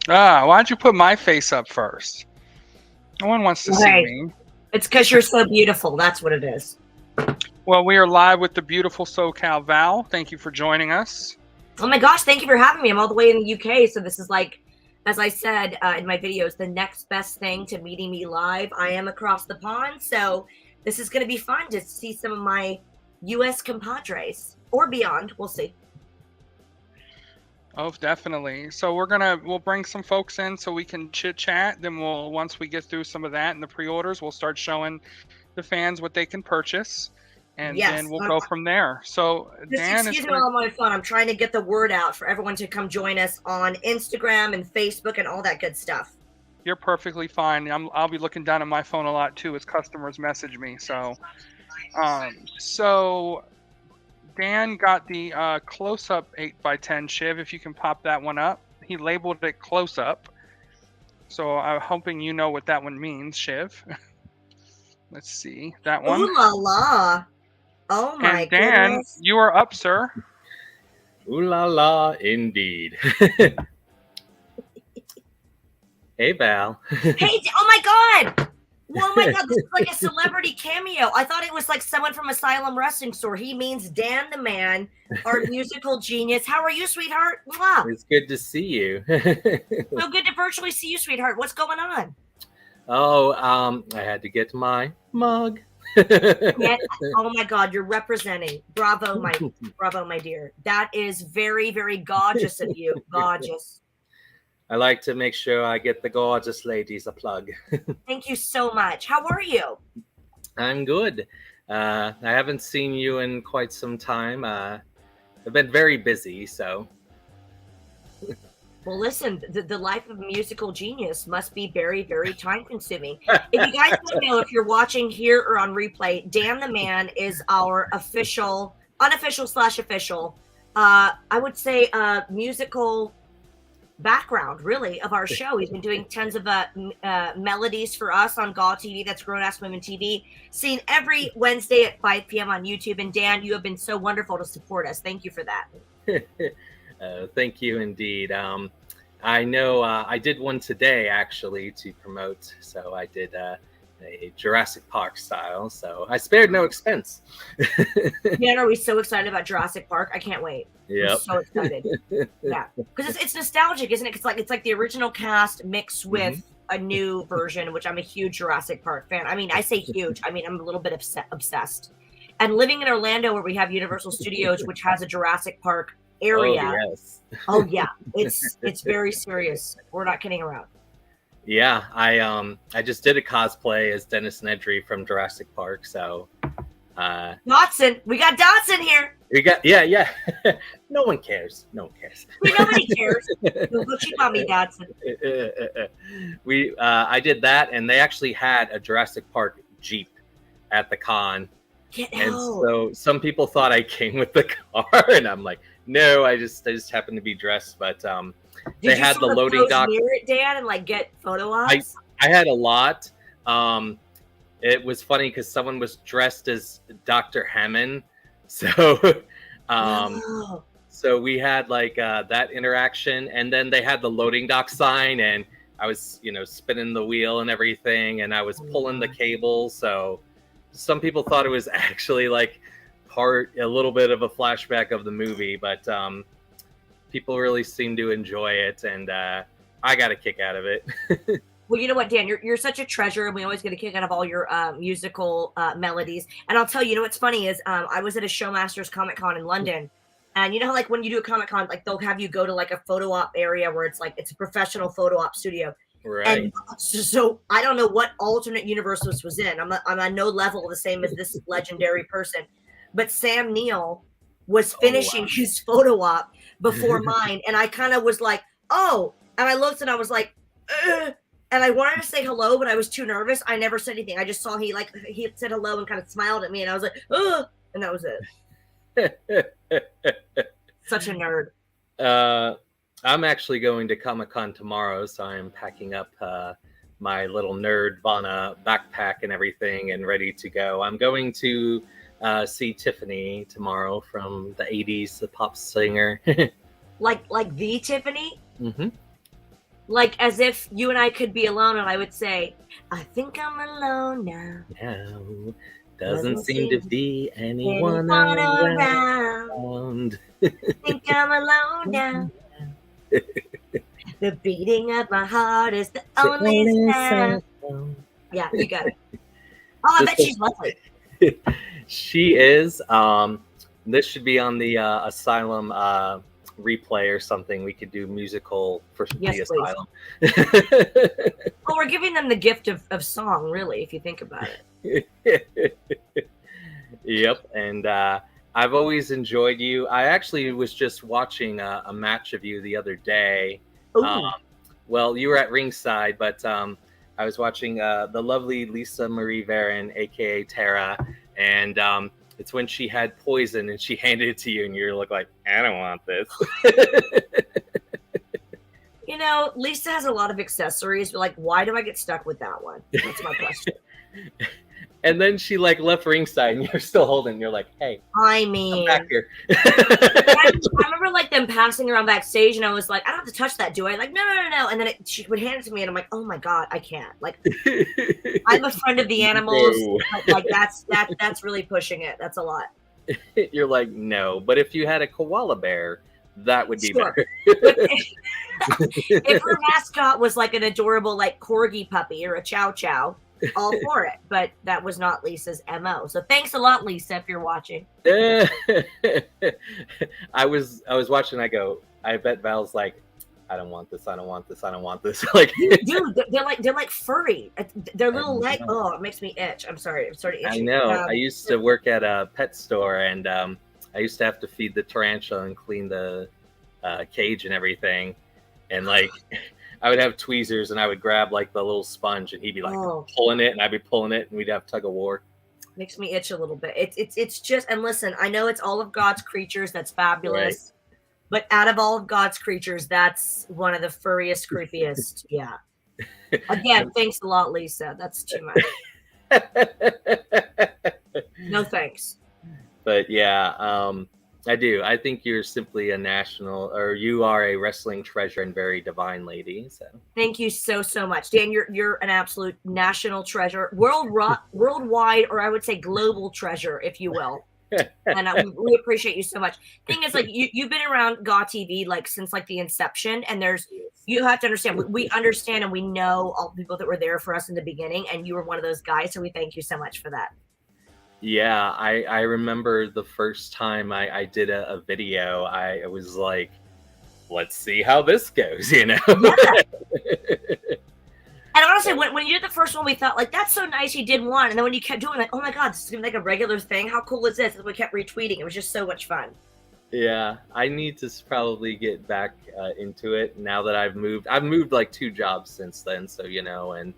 Why'd you put my face up first? No one wants to see Okay. me. It's because you're so beautiful. That's what it is. Well, we are live with the beautiful SoCal Val. Thank you for joining us. Oh my gosh, thank you for having me. I'm all the way in the UK, so this is like, as I said in my videos, the next best thing to meeting me live. I am across the pond, so this is going to be fun to see some of my US compadres or beyond. We'll see. Oh, definitely. So we'll bring some folks in so we can chit chat. Then once we get through some of that and the pre-orders, we'll start showing the fans what they can purchase, and then Yes. we'll go from there. So Just Dan is excuse me gonna. while I'm on my phone. I'm trying to get the word out for everyone to come join us on Instagram and Facebook and all that good stuff. You're perfectly fine. I'll be looking down at my phone a lot too as customers message me. So Dan got the close-up 8x10 Shiv. If you can pop that one up, he labeled it close-up. So I'm hoping you know what that one means, Shiv. Let's see that one. Ooh la la. Oh my And Dan, goodness. you are up, sir. Ooh la la, indeed. Hey, Val. Hey, oh my God. Oh my God, this is like a celebrity cameo. I thought it was like someone from Asylum Wrestling Store. He means Dan the Man, our musical genius. How are you, sweetheart? Wow. It's good to see you. So good to virtually see you, sweetheart. What's going on? I had to get my mug. Yeah. Oh my God, you're representing. Bravo, my dear. That is very, very gorgeous of you. Gorgeous. I like to make sure I get the gorgeous ladies a plug. Thank you so much. How are you? I'm good. I haven't seen you in quite some time. I've been very busy, so. Well, listen, the life of a musical genius must be very, very time consuming. If you guys don't know, if you're watching here or on replay, Dan the Man is our unofficial/official, I would say, musical background, really, of our show. He's been doing tons of melodies for us on GAW TV. That's Grown Ass Women TV. Seen every Wednesday at 5 p.m. on YouTube. And Dan, you have been so wonderful to support us. Thank you for that. Thank you indeed. I know I did one today actually to promote. So I did a Jurassic Park style. So I spared no expense. Dan, are we so excited about Jurassic Park? I can't wait. Yep. I'm so excited. Yeah, because it's nostalgic, isn't it? It's like the original cast mixed with a new version, which I'm a huge Jurassic Park fan. I mean, I say huge. I mean, I'm a little bit obsessed. And living in Orlando, where we have Universal Studios, which has a Jurassic Park area. Oh, yes. Oh yeah, it's very serious. We're not kidding around. Yeah, I just did a cosplay as Dennis Nedry from Jurassic Park. So Dotson, we got Dotson here. we got yeah. No one cares. No one cares. Nobody cares. Go cheap on me, Dotson. I did that, and they actually had a Jurassic Park Jeep at the con. And so some people thought I came with the car, and I'm like, no, I just happened to be dressed. But they had the loading dock near it, Dan, and like get photo ops. I had a lot. It was funny because someone was dressed as Dr. Heyman, so so we had like that interaction, and then they had the loading dock sign, and I was spinning the wheel and everything, and I was pulling the cable. So some people thought it was actually like a little bit of a flashback of the movie, but people really seemed to enjoy it, and I got a kick out of it. Well, you know what, Dan, you're such a treasure, and we always get a kick out of all your musical melodies. And I'll tell you, what's funny is I was at a Showmasters Comic Con in London, and you know how like when you do a Comic Con, like they'll have you go to like a photo op area where it's like it's a professional photo op studio. Right. And so I don't know what alternate universe this was in. I'm on no level the same as this legendary person, but Sam Neill was finishing his photo op before mine, and I kind of was like, oh, and I looked and I was like, ugh. And I wanted to say hello, but I was too nervous. I never said anything. I just saw he said hello and kind of smiled at me, and I was like, oh, and that was it. Such a nerd. I'm actually going to Comic-Con tomorrow, so I'm packing up my little Nerdvana backpack and everything and ready to go. I'm going to see Tiffany tomorrow from the 80s, the pop singer. like the Tiffany? Mm-hmm. Like as if you and I could be alone, and I would say, "I think I'm alone now." Now, doesn't seem to be anyone anyone around. around. Think I'm alone now. The beating of my heart is the only sound. Yeah, you got it. Oh, I bet she's lovely. She is. This should be on the Asylum replay or something. We could do musical for Yes, the please. Asylum. Well, we're giving them the gift of song, really, if you think about it. Yep, and I've always enjoyed you. I actually was just watching a match of you the other day. Well, you were at ringside, but I was watching the lovely Lisa Marie Varon, aka Tara, and it's when she had poison and she handed it to you, and you look like, I don't want this. You know, Lisa has a lot of accessories, but like, why do I get stuck with that one? That's my question. And then she like left ringside, and you're still holding. You're like, hey, I mean, come back here. I remember like them passing around backstage, and I was like, I don't have to touch that, do I? Like, no. And then she would hand it to me, and I'm like, oh my god, I can't. Like, I'm a friend of the animals. No. But like that's really pushing it. That's a lot. You're like, no. But if you had a koala bear, that would be Sure. better. If her mascot was like an adorable like corgi puppy or a chow chow, all for it. But that was not Lisa's MO. So thanks a lot, Lisa, if you're watching. I was watching. I go, I bet Val's like, I don't want this. I don't want this. I don't want this. Like, dude, they're like furry. Their little leg. Oh, it makes me itch. I'm sorry. I'm starting itching. I know. I used to work at a pet store, and I used to have to feed the tarantula and clean the cage and everything. And like, I would have tweezers, and I would grab like the little sponge, and he'd be like pulling it, and I'd be pulling it, and we'd have tug of war. Makes me itch a little bit. It's just, and listen, I know it's all of God's creatures. That's fabulous. Right. But out of all of God's creatures, that's one of the furriest, creepiest. Yeah. Again, thanks a lot, Lisa. That's too much. No thanks. But yeah, I do. I think you're simply a national, or you are a wrestling treasure and very divine lady. So thank you so much, Dan. You're an absolute national treasure, worldwide, or I would say global treasure, if you will. And we appreciate you so much. Thing is, like, you've been around GAW TV like since like the inception, and you have to understand, we understand and we know all the people that were there for us in the beginning, and you were one of those guys, so we thank you so much for that. Yeah, I remember the first time I did a video, I was like, let's see how this goes, you know? Yeah. And honestly, when you did the first one, we thought, like, that's so nice you did one. And then when you kept doing, like, oh my God, this is going to be like a regular thing. How cool is this? And we kept retweeting. It was just so much fun. Yeah, I need to probably get back into it now that I've moved. I've moved like 2 jobs since then. So, you know, and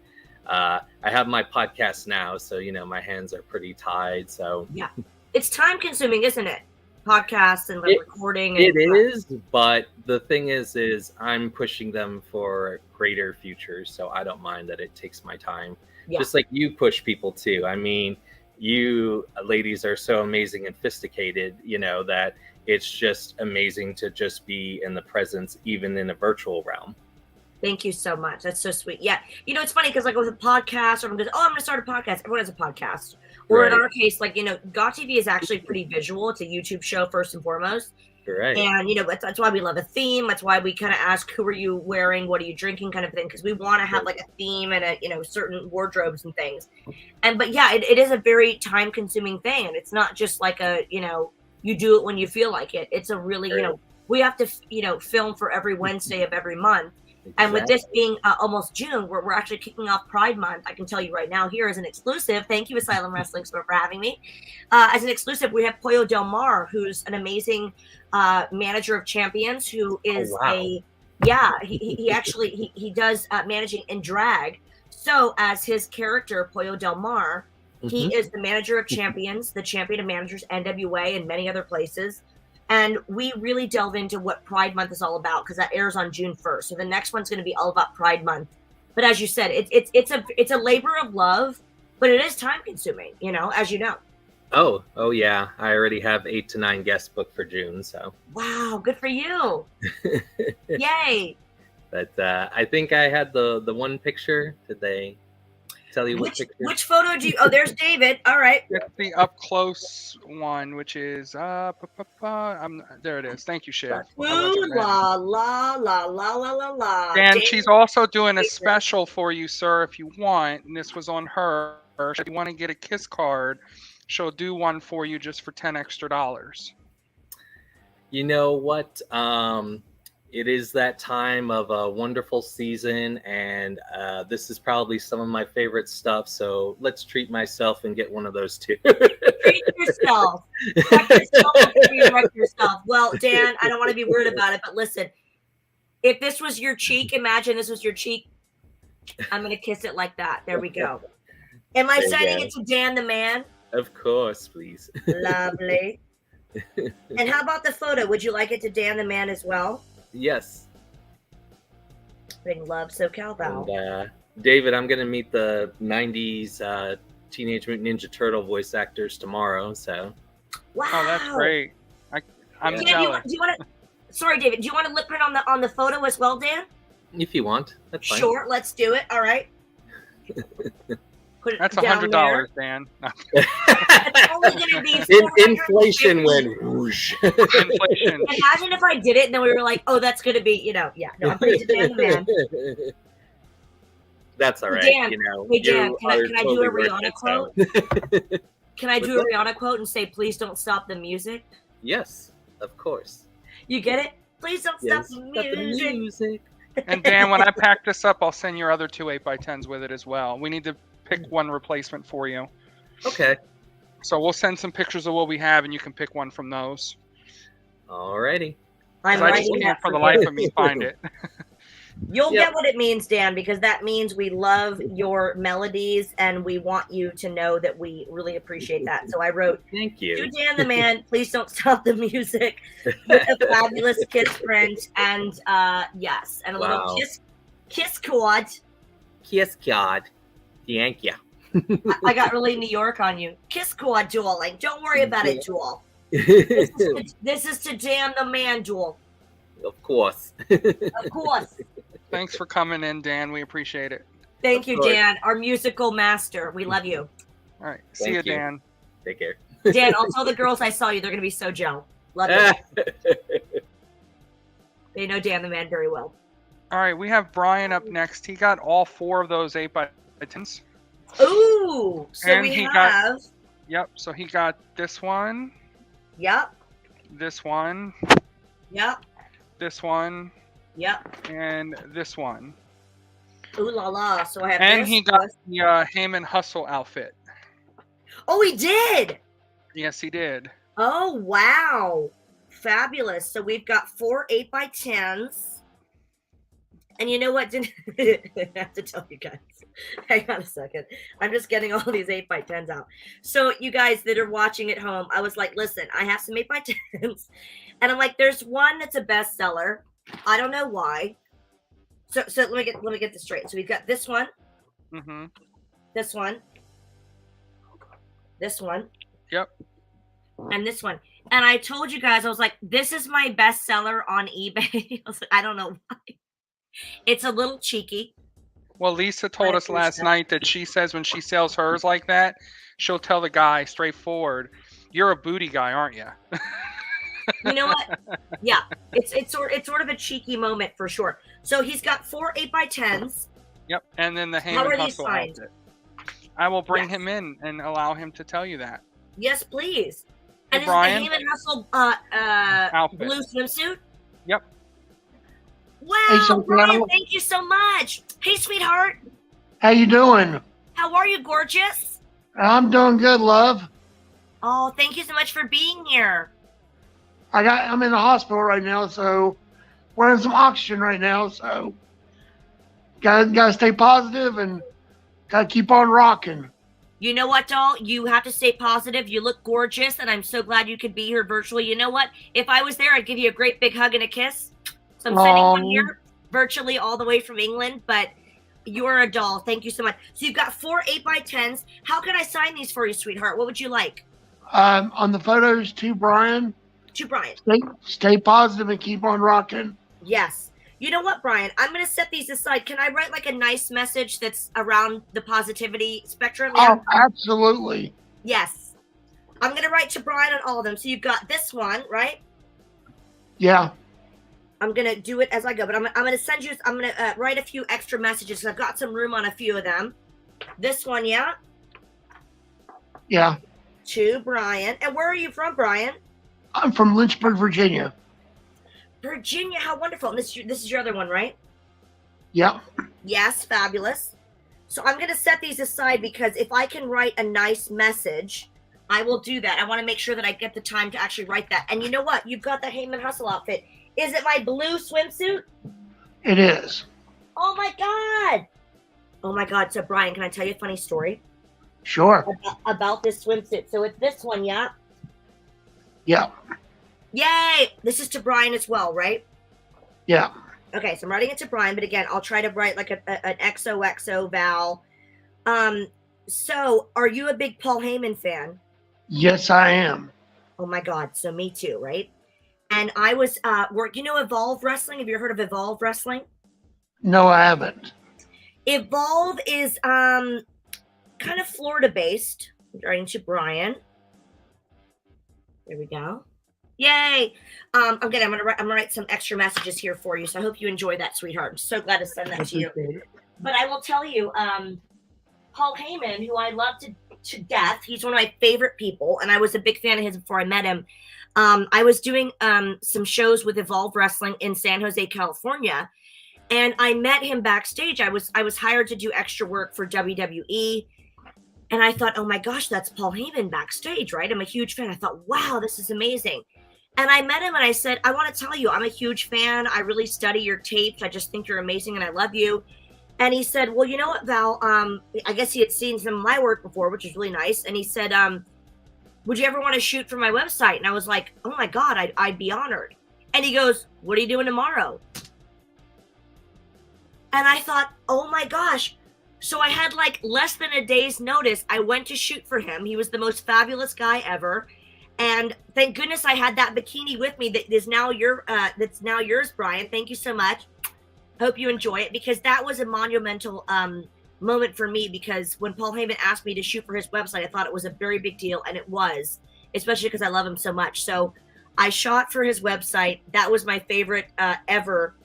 I have my podcast now. So, you know, my hands are pretty tied. So, yeah, it's time consuming, isn't it? Podcasts and like recording. It is, but the thing is I'm pushing them for greater futures, so I don't mind that it takes my time. Yeah. Just like you push people too. I mean, you ladies are so amazing and sophisticated, you know, that it's just amazing to just be in the presence, even in a virtual realm. Thank you so much. That's so sweet. Yeah. You know, it's funny because like with a podcast, everyone goes, I'm going to start a podcast. Everyone has a podcast. Or right. In our case, like, you know, GAW TV is actually pretty visual. It's a YouTube show first and foremost. Right. And, you know, that's why we love a theme. That's why we kind of ask, who are you wearing? What are you drinking kind of thing? Because we want to have like a theme and a, you know, certain wardrobes and things. But yeah, it is a very time consuming thing. And it's not just like a, you know, you do it when you feel like it. It's a really, right. You know, we have to, you know, film for every Wednesday of every month. Exactly. And with this being almost June, we're actually kicking off Pride Month. I can tell you right now here as an exclusive. Thank you, Asylum Wrestling Store, for having me. As an exclusive, we have Pollo Del Mar, who's an amazing manager of champions, who is he actually does managing in drag. So as his character, Pollo Del Mar, he is the manager of champions, the champion of managers, NWA, and many other places. And we really delve into what Pride Month is all about because that airs on June 1st. So the next one's going to be all about Pride Month. But as you said, it's a labor of love, but it is time consuming, you know, as you know. Oh yeah. I already have 8 to 9 guests booked for June. So wow, good for you. Yay. But I think I had the one picture. Did they tell you what picture? Which photo do you? Oh, there's David. All right. It's the up close one, which is there it is. Thank you, Shiv. Ooh, la la la la la la la. And David, she's also doing a special for you, sir, if you want. And this was on her. If you want to get a kiss card, she'll do one for you just for $10 extra. You know what? It is that time of a wonderful season, and this is probably some of my favorite stuff. So let's treat myself and get one of those too. Treat yourself. Treat yourself. Well, Dan, I don't want to be weird about it, but listen, if this was your cheek, imagine this was your cheek. I'm going to kiss it like that. There we go. Am I sending it to Dan the man? Of course, please. Lovely. And how about the photo? Would you like it to Dan the man as well? Yes. Bring love, SoCal Val. And, David, I'm going to meet the 90s Teenage Mutant Ninja Turtle voice actors tomorrow. So. Wow. Oh, that's great. I'm jealous. Do you want to? Sorry, David. Do you want to lip print on the photo as well, Dan? If you want, that's fine. Sure, let's do it. All right. Put it That's down $100, Dan. No. It's only going to be inflation went whoosh. Inflation. Imagine if I did it and then we were like, oh, that's going to be, No, I'm putting it down, man. That's all right. Dan, hey, Dan, you can I do totally a Rihanna quote? Can I do a Rihanna quote and say, please don't stop the music? Yes, of course. You get it? Please don't stop the music. And Dan, when I pack this up, I'll send your other 2 8x10s with it as well. We need to pick one replacement for you. Okay. So we'll send some pictures of what we have, and you can pick one from those. Alrighty. I just can't for the life of me find it. You'll get what it means, Dan, because that means we love your melodies and we want you to know that we really appreciate that. So I wrote, thank you. To Dan the man, please don't stop the music. With a fabulous kiss print and yes, and a little kiss card. Kiss card. Thank you. I got really New York on you. Kiss card, Jewel. Like, don't worry about it, Jewel. This is to Dan the man, Jewel. Of course. Of course. Thanks for coming in, Dan. We appreciate it. Thank you, Dan, our musical master. We love you. All right. See you, Dan. Take care. Dan, I'll tell the girls I saw you. They're going to be so jealous. Love you. They know Dan the man very well. All right. We have Brian up next. He got all 4 of those 8x10s. Ooh. So And we he have. Yep. So he got this one. Yep. This one. Yep. This one. Yep. And this one. Ooh la la. So I have And this. he got the Heyman Hustle outfit. Oh, he did. Yes, he did. Oh, wow. Fabulous. So we've got 4 8x10s. And you know what? I have to tell you guys. Hang on a second. I'm just getting all these 8x10s out. So you guys that are watching at home, I was like, listen, I have some 8x10s. And I'm like, there's one that's a bestseller. I don't know why. So let me get this straight. So we've got this one. Mm-hmm. This one. This one. Yep. And this one. And I told you guys, I was like, this is my bestseller on eBay. I was like, I don't know why. It's a little cheeky. Well, Lisa told us last night that she says when she sells hers like that, she'll tell the guy straightforward, "You're a booty guy, aren't you?" You know what? Yeah, it's sort of a cheeky moment for sure. So he's got 4 8x10s. Yep, and then the How are Heyman these Hustle signed? outfit. I will bring him in and allow him to tell you that. Yes, please. Hey, And is Brian? the Heyman Hustle Outfit. blue swimsuit? Yep. Wow, Hey, Brian, thank you so much. Hey, sweetheart. How you doing? How are you, gorgeous? I'm doing good, love. Oh, thank you so much for being here. I'm in the hospital right now, so wearing some oxygen right now, so gotta stay positive and gotta keep on rocking. You know what, doll? You have to stay positive. You look gorgeous, and I'm so glad you could be here virtually. You know what? If I was there, I'd give you a great big hug and a kiss. So I'm sending one here virtually all the way from England, but you're a doll. Thank you so much. So you've got 4 8x10s. How can I sign these for you, sweetheart? What would you like? On the photos to Brian. To Brian. Stay positive and keep on rocking. Yes. You know what, Brian? I'm going to set these aside. Can I write like a nice message that's around the positivity spectrum? Yeah? Oh, absolutely. Yes. I'm going to write to Brian on all of them. So you've got this one, right? Yeah. I'm going to do it as I go, but I'm going to send you, I'm going to write a few extra messages. I've got some room on a few of them. This one, yeah? Yeah. To Brian. And where are you from, Brian? I'm from Lynchburg, Virginia. Virginia, how wonderful. And this is your other one, right? Yeah. Yes, fabulous. So I'm going to set these aside because if I can write a nice message, I will do that. I want to make sure that I get the time to actually write that. And you know what? You've got the Heyman Hustle outfit. Is it my blue swimsuit? It is. Oh my God. Oh my God. So Brian, can I tell you a funny story? Sure. About this swimsuit? So it's this one, yeah? Yeah. Yay! This is to Brian as well, right? Yeah. Okay, so I'm writing it to Brian, but again, I'll try to write like an XOXO Val. So are you a big Paul Heyman fan? Yes, I am. Oh my God, so me too, right? And I was you know Evolve Wrestling? Have you heard of Evolve Wrestling? No, I haven't. Evolve is kind of Florida based. I'm writing to Brian. There we go. Yay! I'm gonna write some extra messages here for you. So I hope you enjoy that, sweetheart. I'm so glad to send that to you. But I will tell you, Paul Heyman, who I love to death, he's one of my favorite people, and I was a big fan of his before I met him. I was doing some shows with Evolve Wrestling in San Jose, California, and I met him backstage. I was hired to do extra work for WWE. And I thought, oh my gosh, that's Paul Heyman backstage, right? I'm a huge fan. I thought, wow, this is amazing. And I met him and I said, I want to tell you, I'm a huge fan. I really study your tapes. I just think you're amazing and I love you. And he said, well, you know what, Val? I guess he had seen some of my work before, which is really nice. And he said, would you ever want to shoot for my website? And I was like, oh my God, I'd be honored. And he goes, what are you doing tomorrow? And I thought, oh my gosh. So I had like less than a day's notice. I went to shoot for him. He was the most fabulous guy ever. And thank goodness I had that bikini with me that is now that's now yours, Brian. Thank you so much. Hope you enjoy it, because that was a monumental moment for me, because when Paul Heyman asked me to shoot for his website, I thought it was a very big deal, and it was, especially because I love him so much. So I shot for his website. That was my favorite ever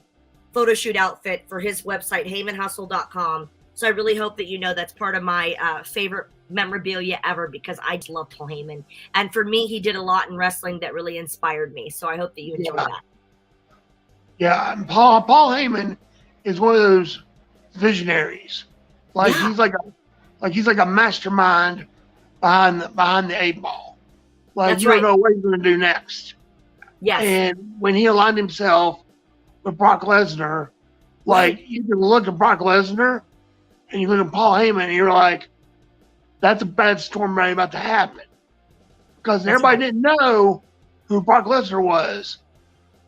photo shoot outfit for his website, heymanhustle.com. So I really hope that you know that's part of my favorite memorabilia ever, because I just love Paul Heyman. And for me, he did a lot in wrestling that really inspired me. So I hope that you enjoy that. Yeah, and Paul Heyman is one of those visionaries. Like he's like a mastermind behind the 8 ball. Like That's you don't right. know what he's going to do next. Yes. And when he aligned himself with Brock Lesnar, like you can look at Brock Lesnar and you look at Paul Heyman and you're like, that's a bad storm right about to happen. Because everybody didn't know who Brock Lesnar was.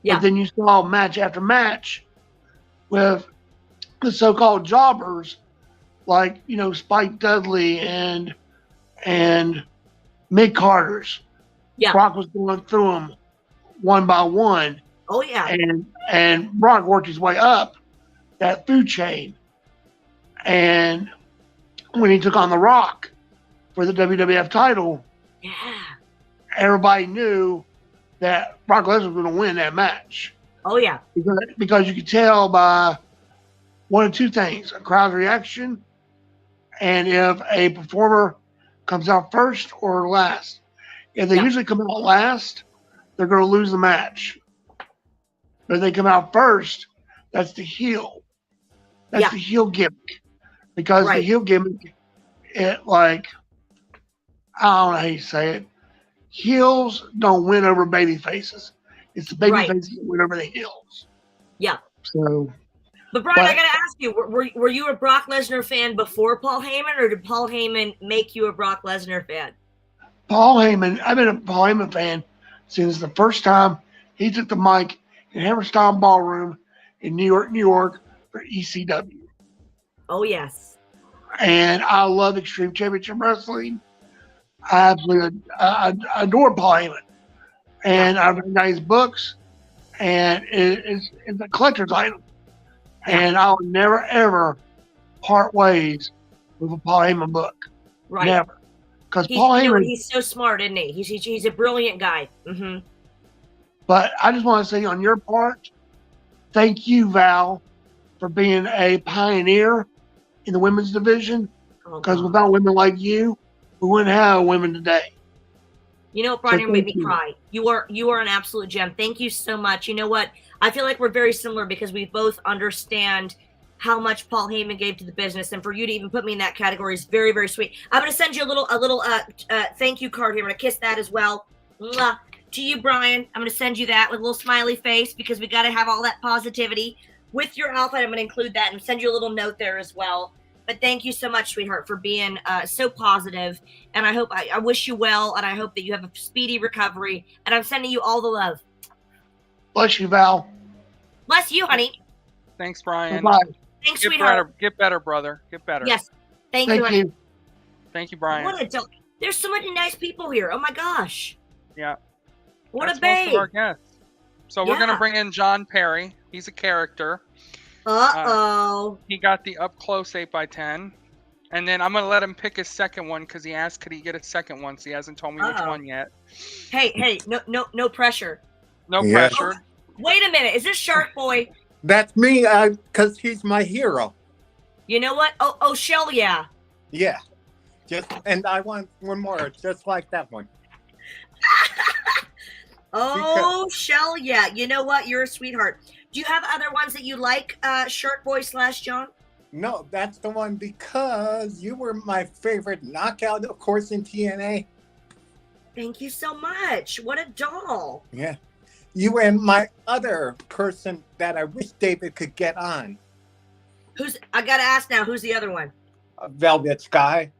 Yeah. But then you saw match after match with the so-called jobbers, like, you know, Spike Dudley and Mick Carter's. Yeah. Brock was going through them one by one. Oh yeah. And Brock worked his way up that food chain. And when he took on The Rock for the WWF title, everybody knew that Brock Lesnar was going to win that match. Oh yeah. Because you could tell by one of two things: a crowd's reaction, and if a performer comes out first or last. If they usually come out last, they're going to lose the match. But if they come out first, that's the heel. That's the heel gimmick. Because the heel gimmick, it like, I don't know how you say it. Heels don't win over baby faces. It's the baby faces that win over the heels. Yeah. So. But Brian, I got to ask you, were you a Brock Lesnar fan before Paul Heyman, or did Paul Heyman make you a Brock Lesnar fan? Paul Heyman, I've been a Paul Heyman fan since the first time he took the mic in Hammerstein Ballroom in New York for ECW. Oh, yes. And I love Extreme Championship Wrestling. I absolutely adore Paul Heyman. And I've read his books, and it's a collector's item. And I'll never, ever part ways with a Paul Heyman book. Right. Never. Because Paul Heyman. He's so smart, isn't he? He's a brilliant guy. Mm-hmm. But I just want to say on your part, thank you, Val, for being a pioneer in the women's division. Because without women like you, we wouldn't have women today. You know what, Brian, you made me cry. You are an absolute gem. Thank you so much. You know what? I feel like we're very similar because we both understand how much Paul Heyman gave to the business, and for you to even put me in that category is very, very sweet. I'm going to send you a little thank you card here. I'm going to kiss that as well. Mwah. To you, Brian, I'm going to send you that with a little smiley face because we got to have all that positivity. With your outfit, I'm going to include that and send you a little note there as well. But thank you so much, sweetheart, for being so positive. And I wish you well, and I hope that you have a speedy recovery. And I'm sending you all the love. Bless you, Val. Bless you, honey. Thanks, Brian. Bye. Thanks, sweetheart. Get better, brother. Get better. Yes. Thank you, honey. Thank you, Brian. What a There's so many nice people here. Oh, my gosh. Yeah. What That's a babe. most of our guests. So we're going to bring in John Perry. He's a character. Uh-oh. He got the up close 8x10. And then I'm going to let him pick his second one because he asked could he get a second one. So he hasn't told me which one yet. Hey, no pressure. No pressure. Wait a minute. Is this Shark Boy? That's me, because he's my hero. You know what? Oh, Shell, yeah. Yeah. And I want one more, just like that one. Shell, yeah. You know what? You're a sweetheart. Do you have other ones that you like, Shark Boy / John? No, that's the one because you were my favorite knockout, of course, in TNA. Thank you so much. What a doll. Yeah. You and my other person that I wish David could get on. I got to ask now, who's the other one? Velvet Sky.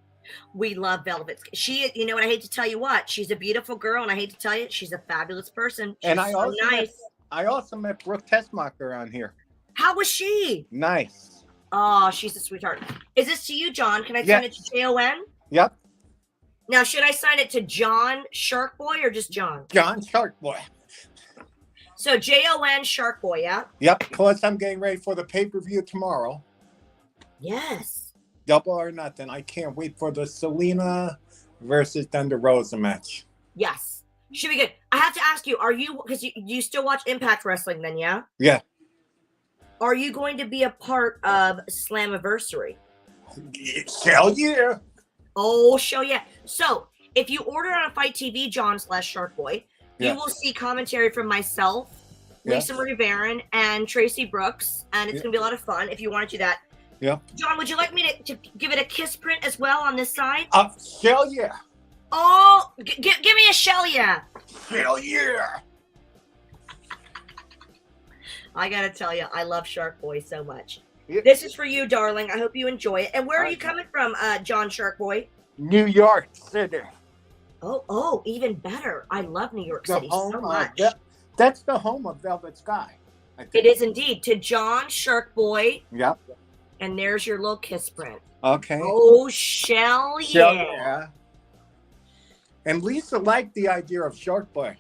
We love Velvet. You know what? I hate to tell you what. She's a beautiful girl, and I hate to tell you, she's a fabulous person. She's so nice. I also met Brooke Tessmacher on here. How was she? Nice. Oh, she's a sweetheart. Is this to you, John? Can I sign it to JON? Yep. Now, should I sign it to John Shark Boy or just John? John Shark Boy. So JON Shark Boy, yeah? Yep. Plus, I'm getting ready for the pay-per-view tomorrow. Yes. Double or nothing. I can't wait for the Selena versus Thunder Rosa match. Yes. Should be good. I have to ask you, because you still watch Impact Wrestling then, yeah? Yeah. Are you going to be a part of Slammiversary? Hell yeah. Oh, yeah. So, if you order on Fight TV, John / Shark Boy, you will see commentary from myself, Lisa Marie Varon, and Tracy Brooks, and it's going to be a lot of fun if you want to do that. Yeah. John, would you like me to give it a kiss print as well on this side? Hell yeah. Oh, give me a shell, yeah. Hell yeah. I got to tell you, I love Shark Boy so much. Yeah. This is for you, darling. I hope you enjoy it. And where are you coming from, John Shark Boy? New York City. Oh, even better. I love New York City so much. That's the home of Velvet Sky. It is indeed. To John Shark Boy. Yep. And there's your little kiss print. Okay. Oh, Shell, yeah. And Lisa liked the idea of Shark Boy.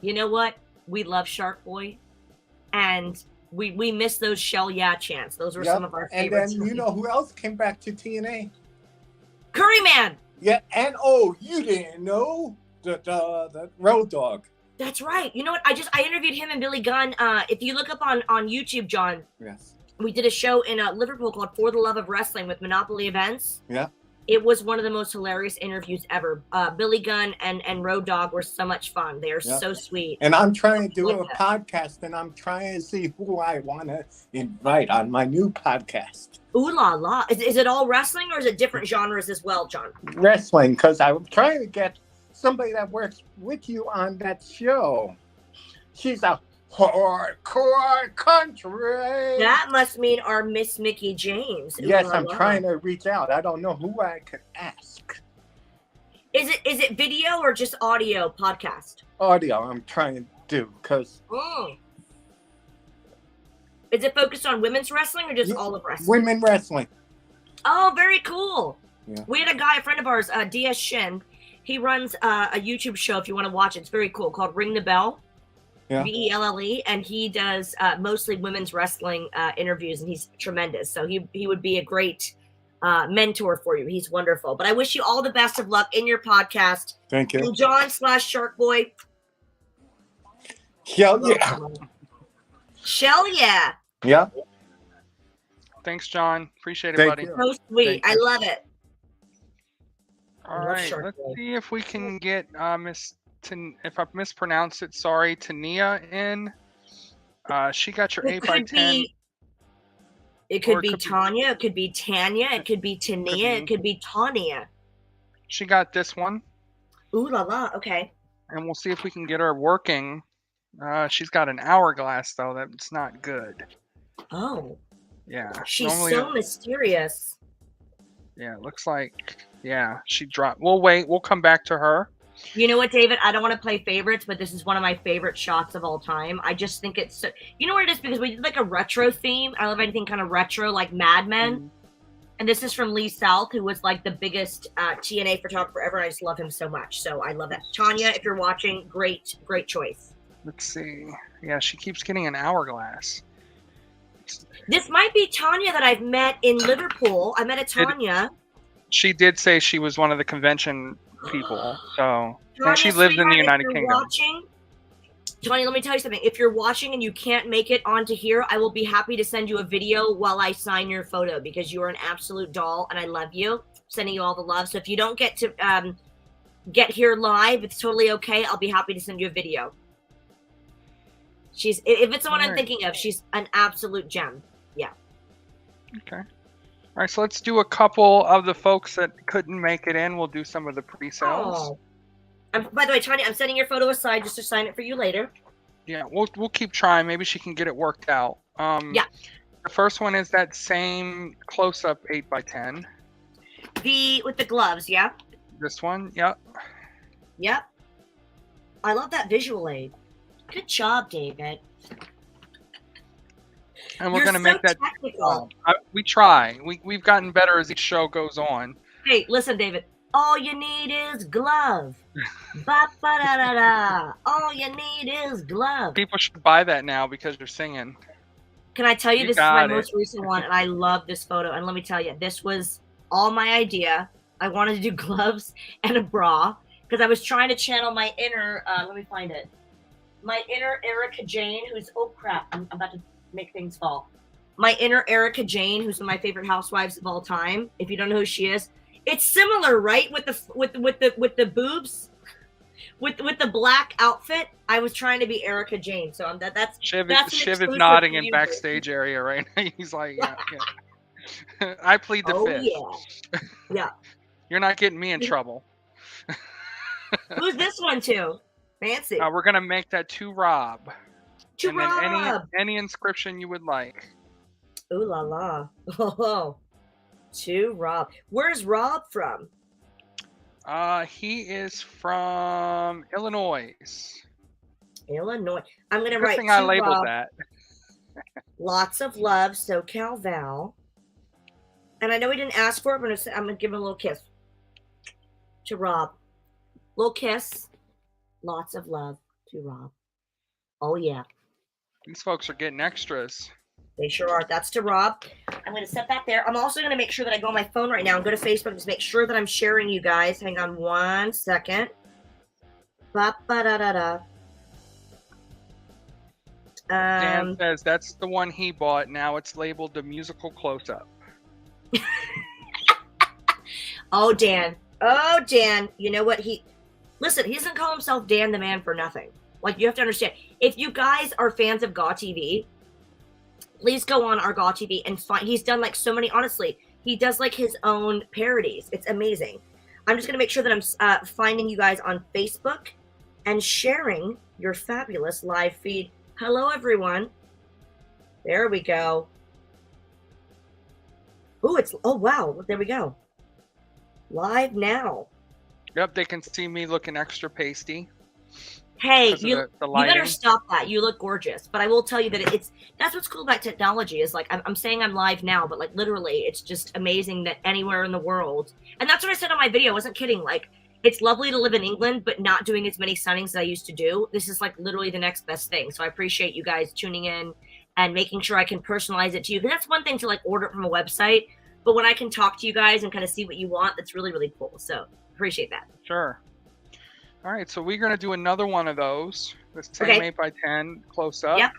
You know what? We love Shark Boy. And we miss those Shell chants. Those were some of our favorites. And then you know who else came back to TNA? Curry Man. Yeah, and you didn't know the Road Dogg. That's right. You know what? I interviewed him and Billy Gunn. If you look up on YouTube, John. Yes. We did a show in Liverpool called For the Love of Wrestling with Monopoly Events. Yeah. It was one of the most hilarious interviews ever. Billy Gunn and Road Dogg were so much fun. They are so sweet. And I'm trying to do a podcast, and I'm trying to see who I want to invite on my new podcast. Ooh la la. Is it all wrestling or is it different genres as well, John? Wrestling, because I'm trying to get somebody that works with you on that show. She's a hardcore country. That must mean our Miss Mickey James. Ooh, yes, I'm trying to reach out. I don't know who I could ask. Is it video or just audio podcast? Audio. I'm trying to do because. Is it focused on women's wrestling or just all of wrestling? Women wrestling. Oh, very cool. Yeah. We had a friend of ours, DS Shin. He runs a YouTube show if you want to watch it. It's very cool, called Ring the Bell. Yeah. Velle, and he does mostly women's wrestling interviews, and he's tremendous. So he would be a great mentor for you. He's wonderful. But I wish you all the best of luck in your podcast. Thank you. And John / Shark Boy. Hell yeah. Shell yeah. Yeah. Thanks, John. Appreciate it, Thank buddy. you. So sweet. Thank I you. love it. All love right, Shark let's Boy. see if we can get if I mispronounced it, sorry, Tania in. She got your 8x10. It Or could it be could be- Tanya. It could be Tanya. It could be Tania. It could be Tanya. She got this one, Ooh la la. Okay. and we'll see if we can get her working. She's got an hourglass though. That's not good. Oh, Yeah. she's normally, so mysterious. yeah, it looks like she dropped. We'll wait. We'll come back to her. You know what, David? I don't want to play favorites, but this is one of my favorite shots of all time. I just think it's so, you know what it is, because we did like a retro theme. I love anything kind of retro, like Mad Men. Mhm. And this is from Lee South, who was like the biggest TNA photographer ever. I just love him so much. So I love that. Tanya, if you're watching, great choice. Let's see. Yeah, she keeps getting an hourglass. This might be Tanya that I've met in Liverpool. I met a Tanya. She did say she was one of the convention people. So, Tanya, and she lives in the sweetheart, United if you're Kingdom. Watching, Tanya, let me tell you something. If you're watching and you can't make it onto here, I will be happy to send you a video while I sign your photo, because you are an absolute doll and I love you. Sending you all the love. So if you don't get to get here live, it's totally okay. I'll be happy to send you a video. If it's the one I'm Alright. thinking of, she's an absolute gem. Yeah. Okay. All right, so let's do a couple of the folks that couldn't make it in. We'll do some of the pre-sales. Oh. By the way, Tanya, I'm setting your photo aside just to sign it for you later. Yeah, we'll keep trying. Maybe she can get it worked out. Yeah. The first one is that same close-up 8x10. With the gloves, yeah? This one, yep. Yep. I love that visual aid. Good job, David. And we're You're gonna so make that. technical. We try. We've gotten better as each show goes on. Hey, listen, David. All you need is glove. Ba ba da da da. All you need is glove. People should buy that now because you're singing. Can I tell you, You this is my got it. most recent one, and I love this photo. And let me tell you, this was all my idea. I wanted to do gloves and a bra because I was trying to channel my inner. Let me find it. My inner Erica Jane, who's crap, I'm about to make things fall. My inner Erica Jane, who's one of my favorite housewives of all time. If you don't know who she is, it's similar, right? With the boobs, with the black outfit. I was trying to be Erica Jane, so that's Shiv an is exclusive nodding for in you, backstage area right now. He's like, yeah. I plead the Oh fifth. yeah, yeah. You're not getting me in trouble. Who's this one to? Fancy. We're gonna make that to Rob. To And then Rob. any inscription you would like. Ooh la la. Oh, to Rob. Where's Rob from? He is from Illinois. Illinois. I'm gonna Good write thing I to labeled Rob. that. Lots of love, SoCal Val. And I know he didn't ask for it, but I'm gonna give him a little kiss. To Rob. Little kiss. Lots of love to Rob. Oh yeah. These folks are getting extras. They sure are. That's to Rob. I'm going to set that there. I'm also going to make sure that I go on my phone right now and go to Facebook and just make sure that I'm sharing you guys. Hang on 1 second. Ba-ba-da-da-da. Dan says that's the one he bought. Now it's labeled the musical close-up. Oh, Dan. Oh, Dan. You know what? Listen, he doesn't call himself Dan the Man for nothing. Like, you have to understand. If you guys are fans of Gaw TV, please go on our Gaw TV and find. He's done like so many. Honestly, he does like his own parodies. It's amazing. I'm just gonna make sure that I'm finding you guys on Facebook and sharing your fabulous live feed. Hello, everyone. There we go. Oh wow. There we go. Live now. Yep, they can see me looking extra pasty. Hey, because of you the better lighting. stop that. You look gorgeous. But I will tell you that that's what's cool about technology is like, I'm saying I'm live now, but like literally it's just amazing that anywhere in the world. And that's what I said on my video. I wasn't kidding. Like it's lovely to live in England, but not doing as many signings as I used to do. This is like literally the next best thing. So I appreciate you guys tuning in and making sure I can personalize it to you. Because that's one thing to like order it from a website, but when I can talk to you guys and kind of see what you want, that's really, really cool. So appreciate that. Sure. All right, so we're gonna do another one of those. The same 8x10 close up. Yep.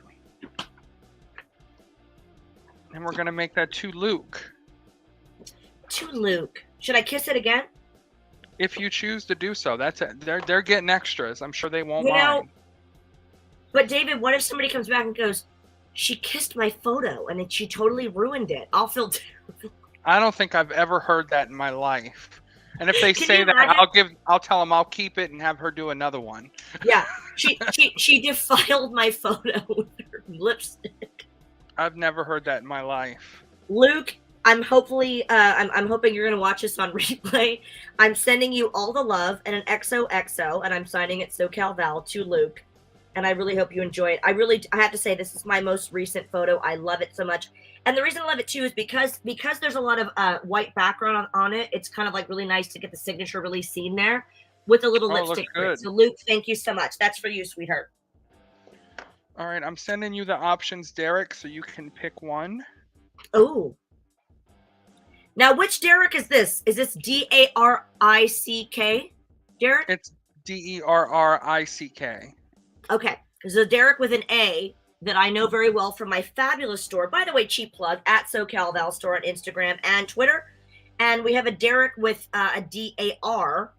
And we're gonna make that to Luke. To Luke. Should I kiss it again? If you choose to do so, that's it. They're getting extras. I'm sure they won't You know, mind. but David, what if somebody comes back and goes, she kissed my photo and then she totally ruined it? I'll feel terrible. I don't think I've ever heard that in my life. And if they Can say you that, imagine? I'll tell them I'll keep it and have her do another one. Yeah, she defiled my photo with her lipstick. I've never heard that in my life. Luke, I'm hoping you're gonna watch this on replay. I'm sending you all the love and an XOXO, and I'm signing it SoCal Val to Luke. And I really hope you enjoy it. I have to say, this is my most recent photo. I love it so much. And the reason I love it too is because there's a lot of white background on it. It's kind of like really nice to get the signature really seen there with a little lipstick. So Luke, thank you so much. That's for you, sweetheart. All right, I'm sending you the options, Derek, so you can pick one. Oh. Now, which Derek is this? Is this D-A-R-I-C-K, Derek? It's D-E-R-R-I-C-K. Okay, there's a Derek with an A that I know very well from my fabulous store. By the way, cheap plug, at SoCal Val store on Instagram and Twitter. And we have a Derek with a D-A-R.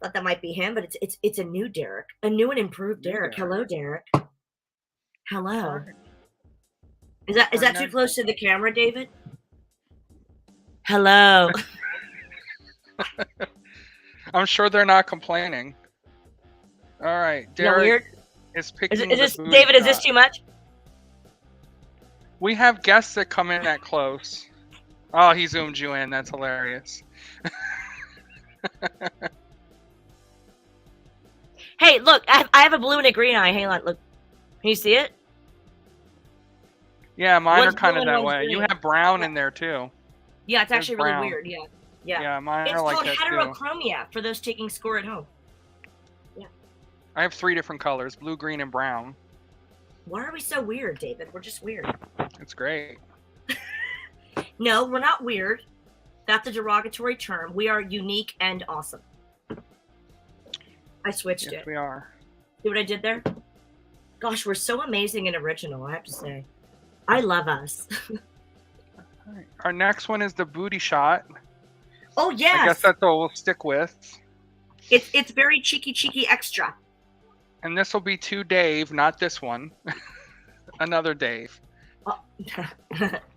Thought that might be him, but it's a new Derek, a new and improved Derek. Hello, Derek. Hello. Is that too close to the camera, David? Hello. I'm sure they're not complaining. All right, Derek is picking. Is this David? Is this too much? We have guests that come in that close. Oh, he zoomed you in. That's hilarious. Hey, look! I have a blue and a green eye. Hang on, look. Can you see it? Yeah, mine One's are kind blue of and that one's way. green. You have brown in there too. Yeah, it's actually brown. really weird. Yeah. Yeah, mine It's are like called that too. heterochromia for those taking score at home. I have 3 different colors: blue, green, and brown. Why are we so weird, David? We're just weird. It's great. No, we're not weird. That's a derogatory term. We are unique and awesome. I switched Yes, it. we are. See what I did there? Gosh, we're so amazing and original, I have to say. I love us. All right. Our next one is the booty shot. Oh, yes. I guess that's what we'll stick with. It's very cheeky extra. And this will be to Dave, not this one. Another Dave. Oh,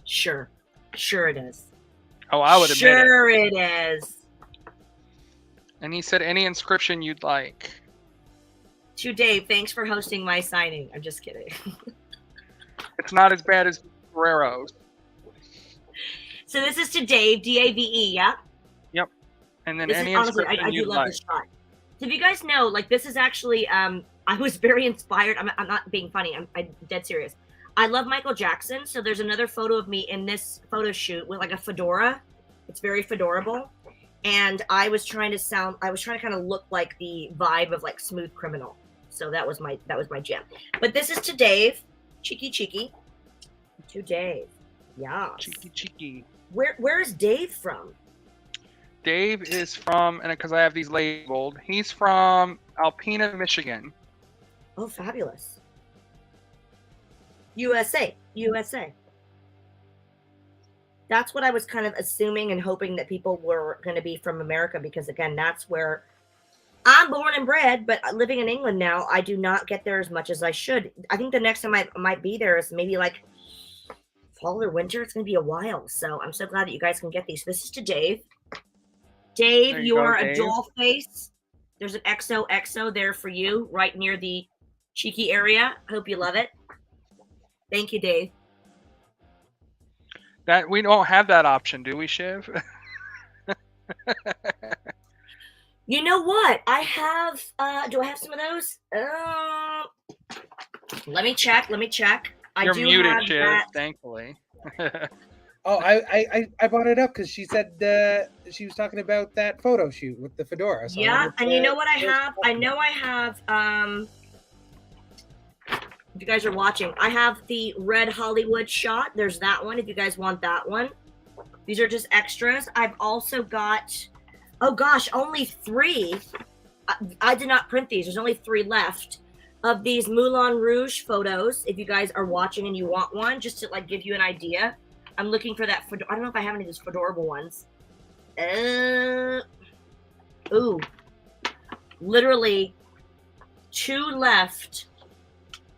sure it is. Oh, I would admit it. Sure it is. And he said any inscription you'd like. To Dave, thanks for hosting my signing. I'm just kidding. It's not as bad as Guerrero's. So this is to Dave, D-A-V-E, yeah? Yep. And then This any is, honestly, inscription I do you'd love like. this shot. So if you guys know, like, this is actually, I was very inspired. I'm not being funny. I'm dead serious. I love Michael Jackson. So there's another photo of me in this photo shoot with like a fedora. It's very fedorable. And I was trying to kind of look like the vibe of like Smooth Criminal. So that was my jam. But this is to Dave. Cheeky. To Dave. Yeah. Cheeky. Where is Dave from? Dave is from, and because I have these labeled, he's from Alpena, Michigan. Oh, fabulous. USA. That's what I was kind of assuming and hoping that people were going to be from America, because again, that's where I'm born and bred, but living in England now, I do not get there as much as I should. I think the next time I might be there is maybe like fall or winter. It's going to be a while. So I'm so glad that you guys can get these. This is to Dave. Dave, you are a doll face. There's an XOXO there for you, right near the cheeky area. I hope you love it. Thank you, Dave. That we don't have that option, do we, Shiv? You know what? I have. Do I have some of those? Let me check. You're do muted, have Shiv. that. Thankfully. Oh, I brought it up because she said she was talking about that photo shoot with the fedora. So Yeah, and you know what I have? I know I have. If you guys are watching, I have the red Hollywood shot. There's that one. If you guys want that one, these are just extras. I've also got. Oh gosh, only 3. I did not print these. There's only 3 left of these Moulin Rouge photos. If you guys are watching and you want one, just to like give you an idea. I'm looking for that. I don't know if I have any of those fedorable ones. Ooh. Literally 2 left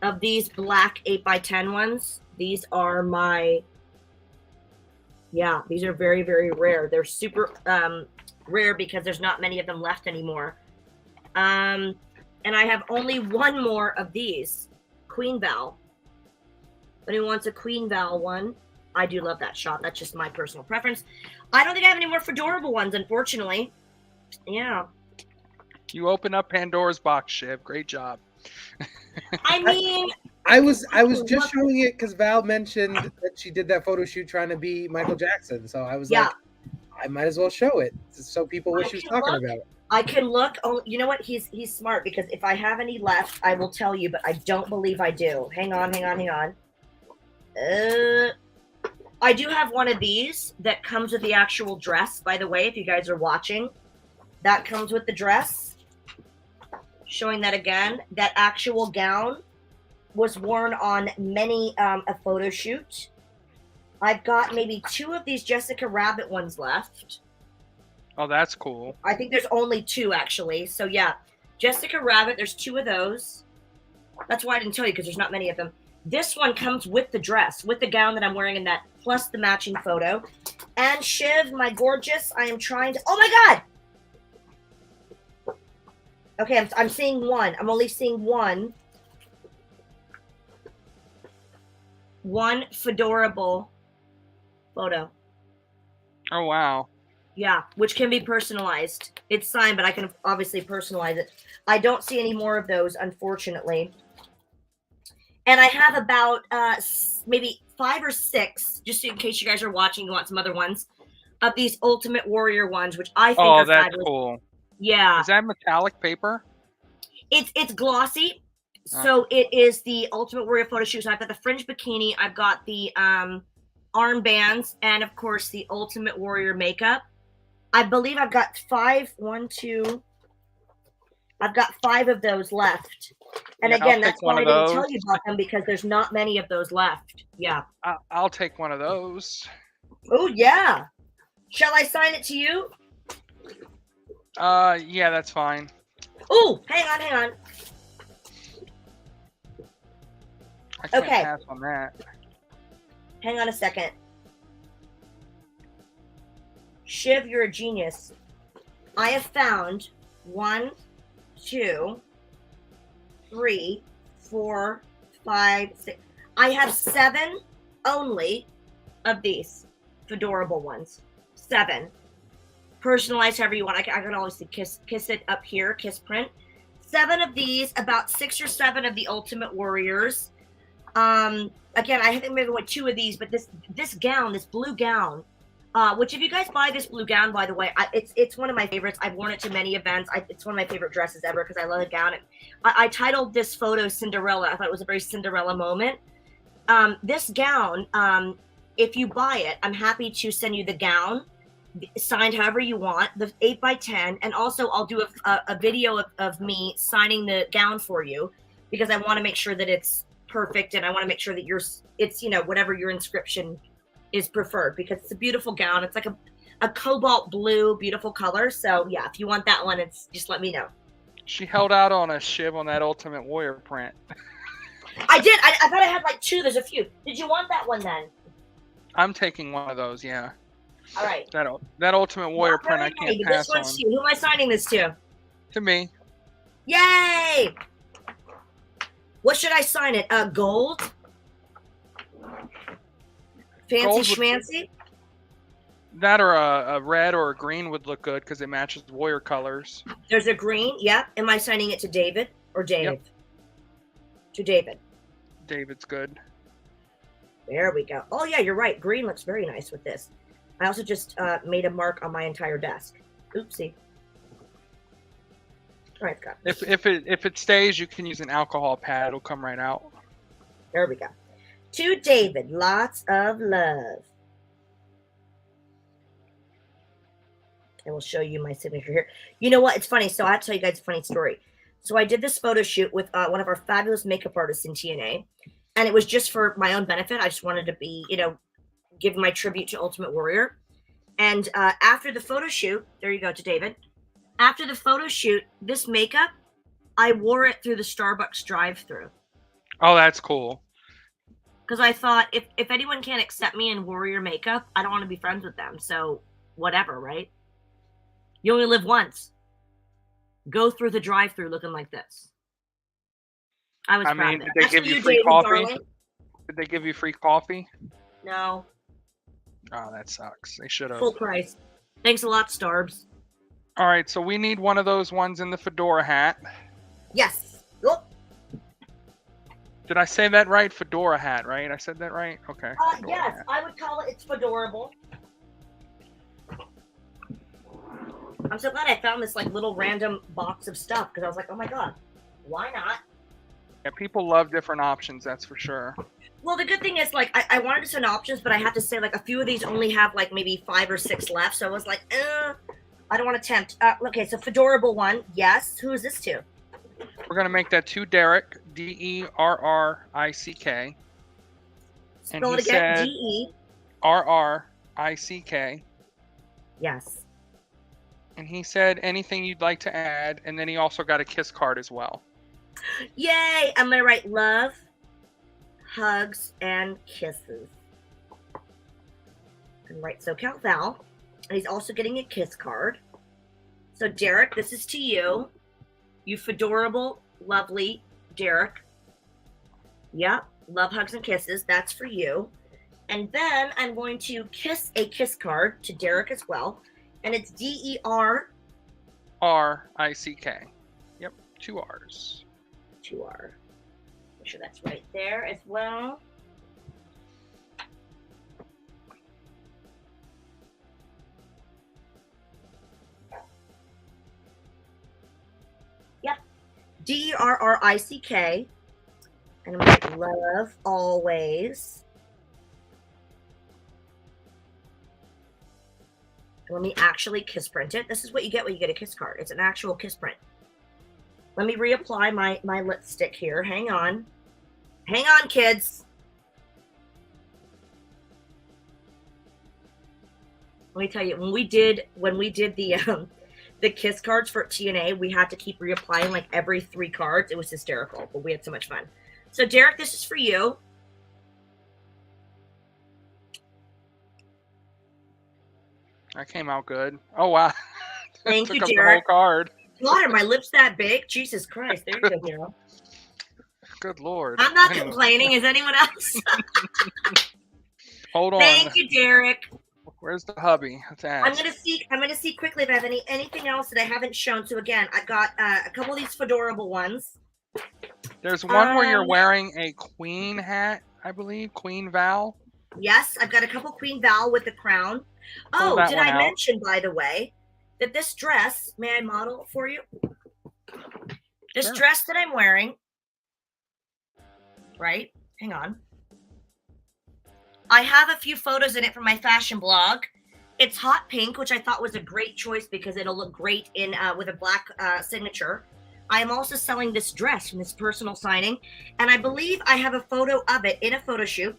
of these black 8x10 ones. These are my, yeah, these are very, very rare. They're super rare because there's not many of them left anymore. And I have only 1 more of these. Queen Val. Anyone wants a Queen Val one? I do love that shot. That's just my personal preference. I don't think I have any more fedorable ones, unfortunately. Yeah. You open up Pandora's box, Shiv. Great job. I mean, I was just showing it because Val mentioned that she did that photo shoot trying to be Michael Jackson. So I was like, I might as well show it so people what she was talking about. I can look. Oh, you know what? He's smart because if I have any left, I will tell you, but I don't believe I do. Hang on. I do have one of these that comes with the actual dress, by the way, if you guys are watching. That comes with the dress. Showing that again. That actual gown was worn on many a photo shoot. I've got maybe 2 of these Jessica Rabbit ones left. Oh, that's cool. I think there's only 2, actually. So, yeah. Jessica Rabbit, there's 2 of those. That's why I didn't tell you, because there's not many of them. This one comes with the dress, with the gown that I'm wearing in that, plus the matching photo. And Shiv, my gorgeous, I am trying to... Oh, my God! Okay, I'm seeing 1. I'm only seeing 1. 1 fedorable photo. Oh, wow. Yeah, which can be personalized. It's signed, but I can obviously personalize it. I don't see any more of those, unfortunately. And I have about maybe 5 or 6, just in case you guys are watching, you want some other ones, of these Ultimate Warrior ones, which I think are that's fabulous. Cool. Yeah. Is that metallic paper? It's glossy. So it is the Ultimate Warrior photo shoot. So I've got the fringe bikini, I've got the armbands, and of course the Ultimate Warrior makeup. I believe I've got 5. 1, 2. I've got 5 of those left. And again, that's why I didn't tell you about them, because there's not many of those left. Yeah. I'll take one of those. Oh, yeah. Shall I sign it to you? Yeah, that's fine. Oh, hang on. I can't pass on that. Hang on a second. Shiv, you're a genius. I have found 1, 2, 3, 4, 5, 6. I have 7 only of these fedorable ones. 7. Personalized however you want. I can always kiss it up here, kiss print. 7 of these, about 6 or 7 of the Ultimate Warriors. Again, I think maybe 2 of these, but this gown, this blue gown, which if you guys buy this blue gown, by the way, it's one of my favorites. I've worn it to many events. It's one of my favorite dresses ever because I love the gown. I titled this photo Cinderella. I thought it was a very Cinderella moment. This gown, if you buy it, I'm happy to send you the gown signed however you want, the 8x10, and also I'll do a video of me signing the gown for you because I want to make sure that it's perfect, and I want to make sure that it's whatever your inscription is preferred, because it's a beautiful gown. It's like a cobalt blue, beautiful color. So yeah, if you want that one, it's just let me know. She held out on us, Shiv, on that Ultimate Warrior print. I did. I thought I had like 2. There's a few. Did you want that one then? I'm taking one of those. Yeah. All right. That Ultimate Warrior print I can't pass on. This one's to you. Who am I signing this to? To me. Yay! What should I sign it? Gold? Fancy Gold schmancy? That or a red or a green would look good because it matches the warrior colors. There's a green. Yep. Am I signing it to David or Dave? Yep. To David. David's good. There we go. Oh yeah, you're right. Green looks very nice with this. I also just made a mark on my entire desk. Oopsie. All right, got it. If it stays, you can use an alcohol pad. It'll come right out. There we go. To David, lots of love. I will show you my signature here. You know what? It's funny. So I have to tell you guys a funny story. So I did this photo shoot with one of our fabulous makeup artists in TNA, and it was just for my own benefit. I just wanted to be, give my tribute to Ultimate Warrior. And after the photo shoot, there you go to David. After the photo shoot, this makeup, I wore it through the Starbucks drive-thru. Oh, that's cool. Because I thought, if anyone can't accept me in Warrior makeup, I don't want to be friends with them. So whatever, right? You only live once. Go through the drive-thru looking like this. I was proud of that. Did they give you free coffee? Did they give you free coffee? No. Oh, that sucks. They should have. Full price. Thanks a lot, Starbs. All right, so we need one of those ones in the fedora hat. Yes. Oh. Did I say that right? Fedora hat, right? I said that right? Okay. Yes, hat. I would call it. It's fedorable. I'm so glad I found this little random box of stuff because I was like, oh my god, why not? Yeah, people love different options, that's for sure. Well, the good thing is I wanted to send options, but I have to say a few of these only have maybe 5 or 6 left, so I was like, I don't want to tempt. Okay, so fedorable one, yes. Who is this to? We're gonna make that to Derrick, DERRICK. Spell it again. DERRICK. Yes. And he said anything you'd like to add, and then he also got a kiss card as well. Yay! I'm gonna write love, hugs, and kisses. And write SoCal Val. And he's also getting a kiss card. So Derrick, this is to you. You fedorable, lovely Derrick. Yep, love, hugs, and kisses. That's for you. And then I'm going to kiss a kiss card to Derrick as well. And it's DERRICK. Yep, 2 R's. 2 R. Make sure that's right there as well. Yep. DERRICK. And I'm like, love always. Let me actually kiss print it. This is what you get when you get a kiss card. It's an actual kiss print. Let me reapply my lipstick here. Hang on. Hang on, kids. Let me tell you, when we did the kiss cards for TNA, we had to keep reapplying every 3 cards. It was hysterical, but we had so much fun. So Derrick, this is for you. That came out good. Oh, wow. Thank you, Took up Derrick. the whole card. God, are my lips that big? Jesus Christ. There you go, hero. Good Lord. I'm not complaining. Is anyone else? Hold on. Thank you, Derrick. Where's the hubby? Let's ask. I'm gonna see quickly if I have anything else that I haven't shown. So again, I got a couple of these fedorable ones. There's one where you're wearing a queen hat, I believe. Queen Val. Yes, I've got a couple Queen Val with the crown. Pull Oh, did I out. mention, by the way, that this dress, may I model for you? This Sure. dress that I'm wearing, right? Hang on. I have a few photos in it from my fashion blog. It's hot pink, which I thought was a great choice because it'll look great in with a black signature. I am also selling this dress from this personal signing, and I believe I have a photo of it in a photo shoot.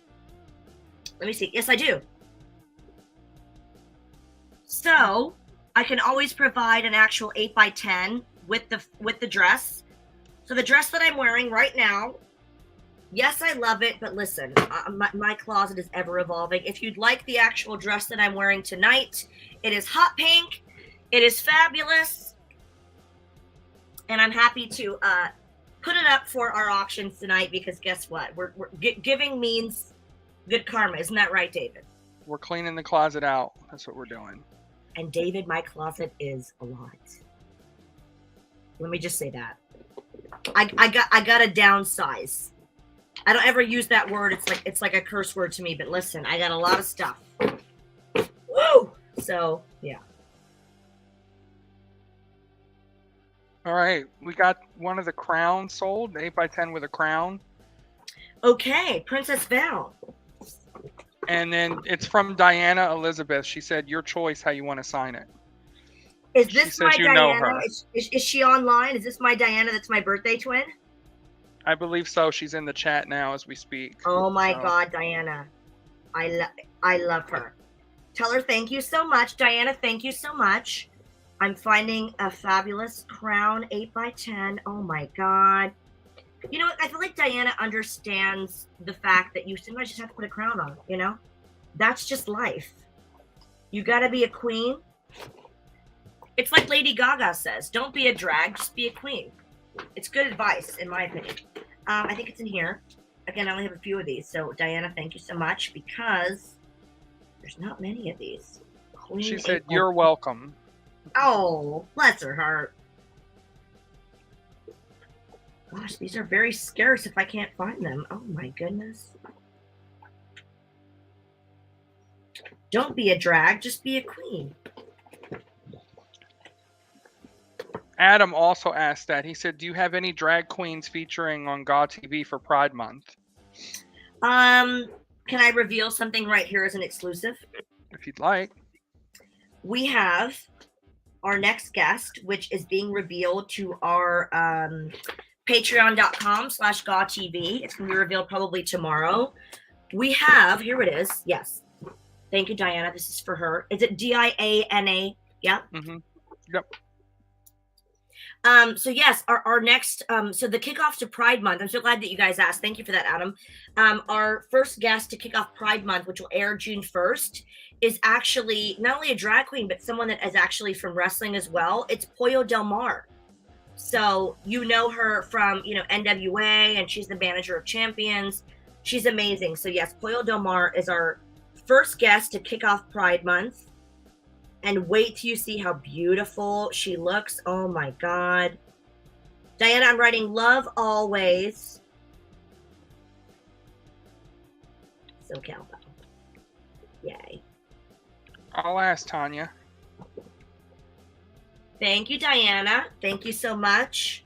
Let me see. Yes, I do. So I can always provide an actual 8x10 with the dress. So the dress that I'm wearing right now, yes, I love it, but listen, my closet is ever evolving. If you'd like the actual dress that I'm wearing tonight, it is hot pink. It is fabulous. And I'm happy to put it up for our auctions tonight because guess what? We're giving means good karma. Isn't that right, David? We're cleaning the closet out. That's what we're doing. And David, my closet is a lot. Let me just say that. I got to downsize. I don't ever use that word. It's like a curse word to me. But listen, I got a lot of stuff. Woo! So yeah. All right, we got one of the crowns sold, 8x10 with a crown. Okay, Princess Val. And then it's from Diana Elizabeth. She said, your choice how you want to sign it. Is She this says my you know Diana? her. Is she online? Is this my Diana that's my birthday twin? I believe so. She's in the chat now as we speak. Oh my So, God, Diana. I love her. Tell her thank you so much. Diana, thank you so much. I'm finding a fabulous crown 8x10. Oh my God. You know what? I feel like Diana understands the fact that you sometimes just have to put a crown on, you know? That's just life. You got to be a queen. It's like Lady Gaga says, don't be a drag, just be a queen. It's good advice, in my opinion. I think it's in here. Again, I only have a few of these. So, Diana, thank you so much because there's not many of these. Queen she said, 8x10. you're welcome. Oh, bless her heart. Gosh, these are very scarce if I can't find them. Oh, my goodness. Don't be a drag, just be a queen. Adam also asked that. He said, do you have any drag queens featuring on God TV for Pride Month? Can I reveal something right here as an exclusive? If you'd like. We have our next guest, which is being revealed to our patreon.com/GawTV. It's going to be revealed probably tomorrow. We have, here it is. Yes. Thank you, Diana. This is for her. Is it Diana? Yeah. Mm-hmm. Yep. So yes, our next, so the kickoff to Pride Month, I'm so glad that you guys asked. Thank you for that, Adam. Our first guest to kick off Pride Month, which will air June 1st, is actually not only a drag queen, but someone that is actually from wrestling as well. It's Pollo Del Mar. So you know her from, you know, NWA, and she's the manager of Champions. She's amazing. So yes, Pollo Del Mar is our first guest to kick off Pride Month. And wait till you see how beautiful she looks. Oh my God. Diana, I'm writing love always. SoCal. Yay. I'll ask Tanya. Thank you, Diana. Thank you so much.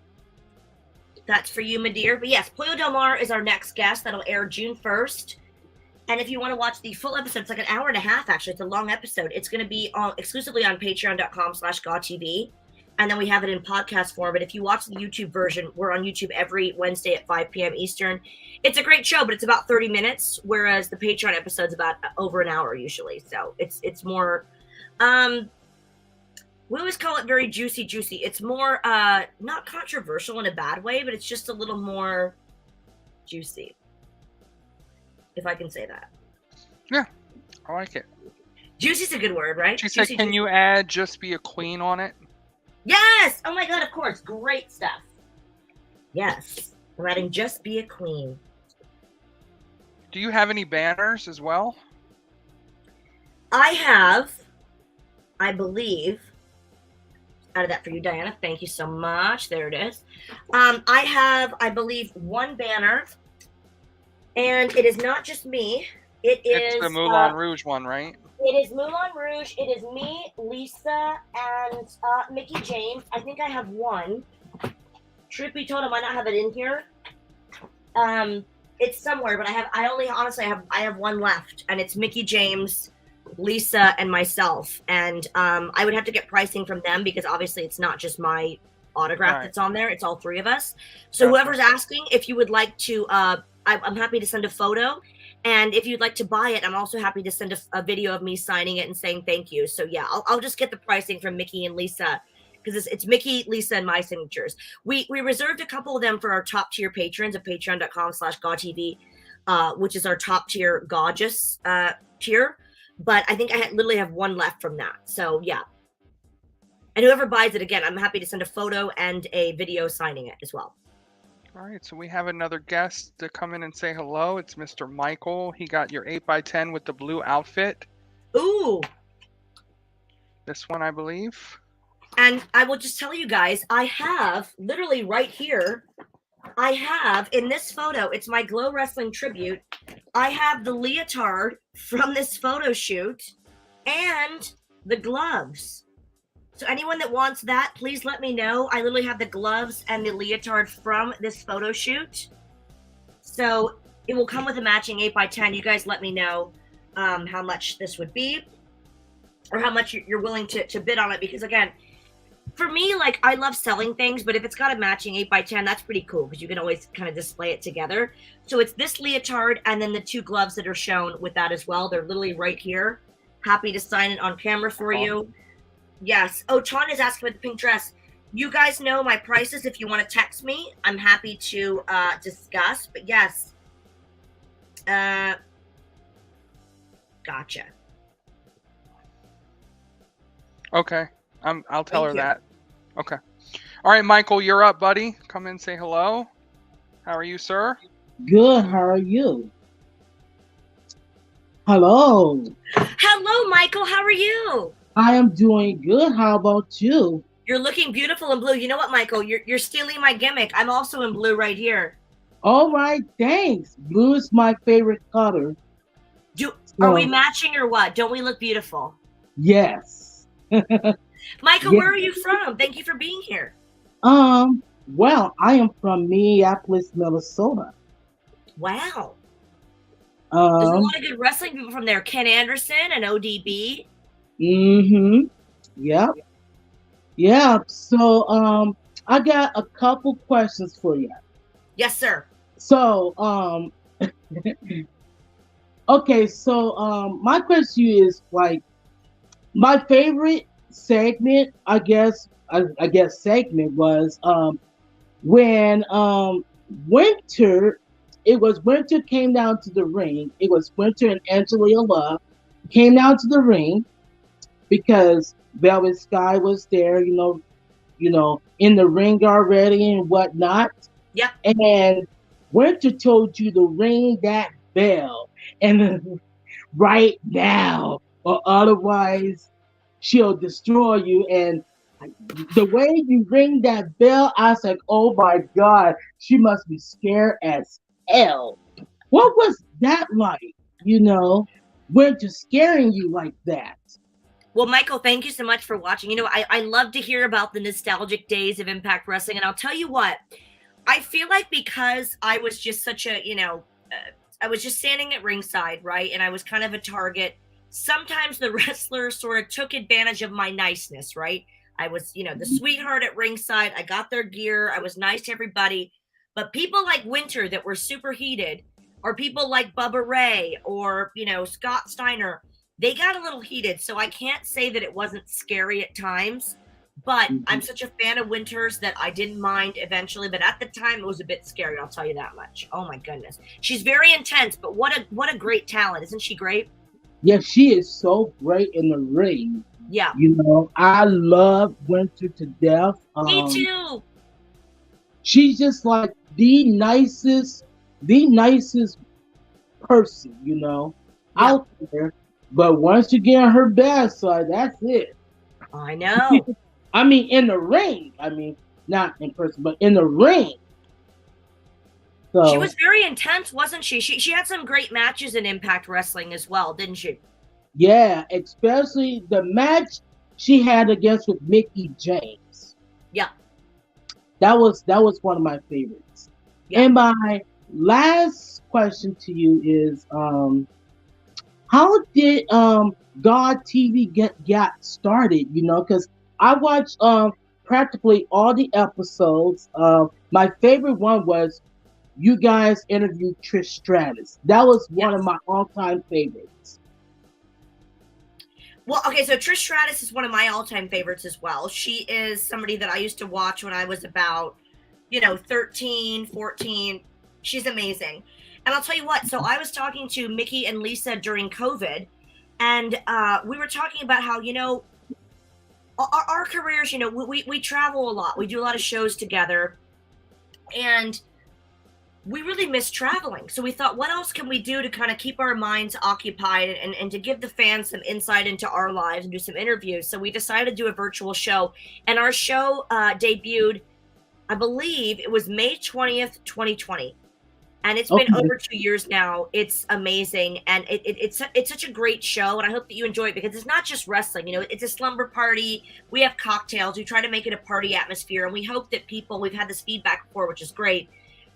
That's for you, my dear. But yes, Pollo Del Mar is our next guest. That'll air June 1st. And if you want to watch the full episode, it's like an hour and a half, actually. It's a long episode. It's going to be exclusively on patreon.com/GawTV. And then we have it in podcast form. But if you watch the YouTube version, we're on YouTube every Wednesday at 5 p.m. Eastern. It's a great show, but it's about 30 minutes, whereas the Patreon episode's about over an hour usually. So it's more, we always call it very juicy. It's more not controversial in a bad way, but it's just a little more juicy, if I can say that. Yeah, I like it. Juicy's a good word, right? She said, can you add just be a queen on it? Yes! Oh my God, of course. Great stuff. Yes. I'm adding just be a queen. Do you have any banners as well? I have, I believe, added that for you, Diana. Thank you so much. There it is. I have, I believe, one banner. And it is not just me. It's the Moulin Rouge one, right? It is Moulin Rouge. It is me, Lisa, and Mickey James. I think I have one. Truth be told, I might not have it in here. It's somewhere, but I have one left, and it's Mickey James, Lisa, and myself. And I would have to get pricing from them because obviously it's not just my autograph that's on there. It's all three of us. So whoever's asking, if you would like to, I'm happy to send a photo. And if you'd like to buy it, I'm also happy to send a video of me signing it and saying thank you. So yeah, I'll just get the pricing from Mickey and Lisa because it's Mickey, Lisa, and my signatures. We reserved a couple of them for our top tier patrons at patreon.com/GawTV, which is our top tier gorgeous tier. But I think I literally have one left from that. So yeah. And whoever buys it, again, I'm happy to send a photo and a video signing it as well. All right, so we have another guest to come in and say hello. It's Mr. Michael. He got your 8x10 with the blue outfit. Ooh. This one, I believe. And I will just tell you guys, I have literally right here I have in this photo, it's my Glow Wrestling tribute. I have the leotard from this photo shoot and the gloves. So anyone that wants that, please let me know. I literally have the gloves and the leotard from this photo shoot. So it will come with a matching 8x10. You guys let me know how much this would be or how much you're willing to bid on it. Because again, for me, like, I love selling things, but if it's got a matching 8x10, that's pretty cool because you can always kind of display it together. So it's this leotard and then the 2 gloves that are shown with that as well. They're literally right here. Happy to sign it on camera for you. Yes. Oh, Ton is asking about the pink dress. You guys know my prices. If you want to text me, I'm happy to discuss. But yes. Gotcha. Okay. I'll tell her Thank you. that. Okay. All right, Michael, you're up, buddy. Come in and say hello. How are you, sir? Good. How are you? Hello. Hello, Michael. How are you? I am doing good. How about you? You're looking beautiful in blue. You know what, Michael? You're stealing my gimmick. I'm also in blue right here. All right. Thanks. Blue is my favorite color. Are we matching or what? Don't we look beautiful? Yes. Michael, Yeah. where are you from? Thank you for being here. Well, I am from Minneapolis, Minnesota. Wow. There's a Um, lot of good wrestling people from there. Ken Anderson and ODB. Yep. Yeah. So, I got a couple questions for you. Yes, sir. So, okay. So, my question is like, my favorite segment, I guess segment was when Winter, it was Winter came down to the ring. It was Winter and Angelia Love came down to the ring because Velvet Sky was there, in the ring already and whatnot. Yep. And Winter told you to ring that bell and right now, or otherwise she'll destroy you. And the way you ring that bell, I was like, oh my God, she must be scared as hell. What was that like? Winter scaring you like that? Well, Michael, thank you so much for watching. I love to hear about the nostalgic days of Impact Wrestling. And I'll tell you what, I feel like because I was just such a, I was just standing at ringside, right? And I was kind of a target. Sometimes the wrestlers sort of took advantage of my niceness, right? I was, the sweetheart at ringside. I got their gear. I was nice to everybody. But people like Winter that were super heated, or people like Bubba Ray or, Scott Steiner, they got a little heated. So I can't say that it wasn't scary at times. But I'm such a fan of Winters that I didn't mind eventually. But at the time, it was a bit scary. I'll tell you that much. Oh, my goodness. She's very intense, but what a great talent. Isn't she great? Yeah, she is so great in the ring. Yeah. I love Winter to death. Me too. She's just like the nicest person, out there. But once you get on her bad side, that's it. I know. I mean, in the ring. I mean, not in person, but in the ring. So, she was very intense, wasn't she? She had some great matches in Impact Wrestling as well, didn't she? Yeah, especially the match she had against with Mickey James. Yeah. That was one of my favorites. Yeah. And my last question to you is, how did God TV get started? Because I watched practically all the episodes. My favorite one was you guys interviewed Trish Stratus. That was one of my all-time favorites. Well, okay, so Trish Stratus is one of my all-time favorites as well. She is somebody that I used to watch when I was about, 13, 14. She's amazing. And I'll tell you what, so I was talking to Mickey and Lisa during COVID, and we were talking about how, our careers, we travel a lot. We do a lot of shows together, and we really miss traveling. So we thought, what else can we do to kind of keep our minds occupied and to give the fans some insight into our lives and do some interviews? So we decided to do a virtual show, and our show debuted I believe it was May 20th, 2020. And it's been over 2 years now. It's amazing, and it's such a great show, and I hope that you enjoy it because it's not just wrestling. You know, it's a slumber party. We have cocktails. We try to make it a party atmosphere, and we hope that people. We've had this feedback before, which is great.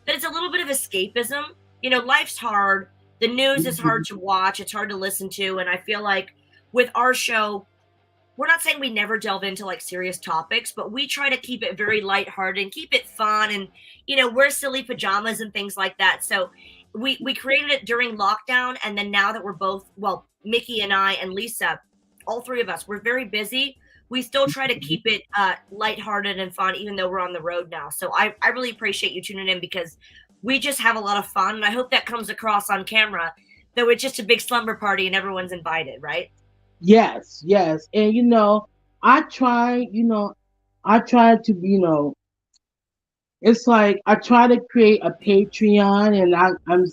That it's a little bit of escapism. You know, life's hard. The news is hard to watch. It's hard to listen to, and I feel like with our show, we're not saying we never delve into like serious topics, but we try to keep it very lighthearted and keep it fun and, you know, wear silly pajamas and things like that. So we created it during lockdown. And then now that we're both, well, Mickey and I and Lisa, all three of us, we're very busy. We still try to keep it lighthearted and fun, even though we're on the road now. So I really appreciate you tuning in because we just have a lot of fun. And I hope that comes across on camera, though it's just a big slumber party and everyone's invited, right? Yes, yes. And you know, I try, to, it's like I try to create a Patreon and I'm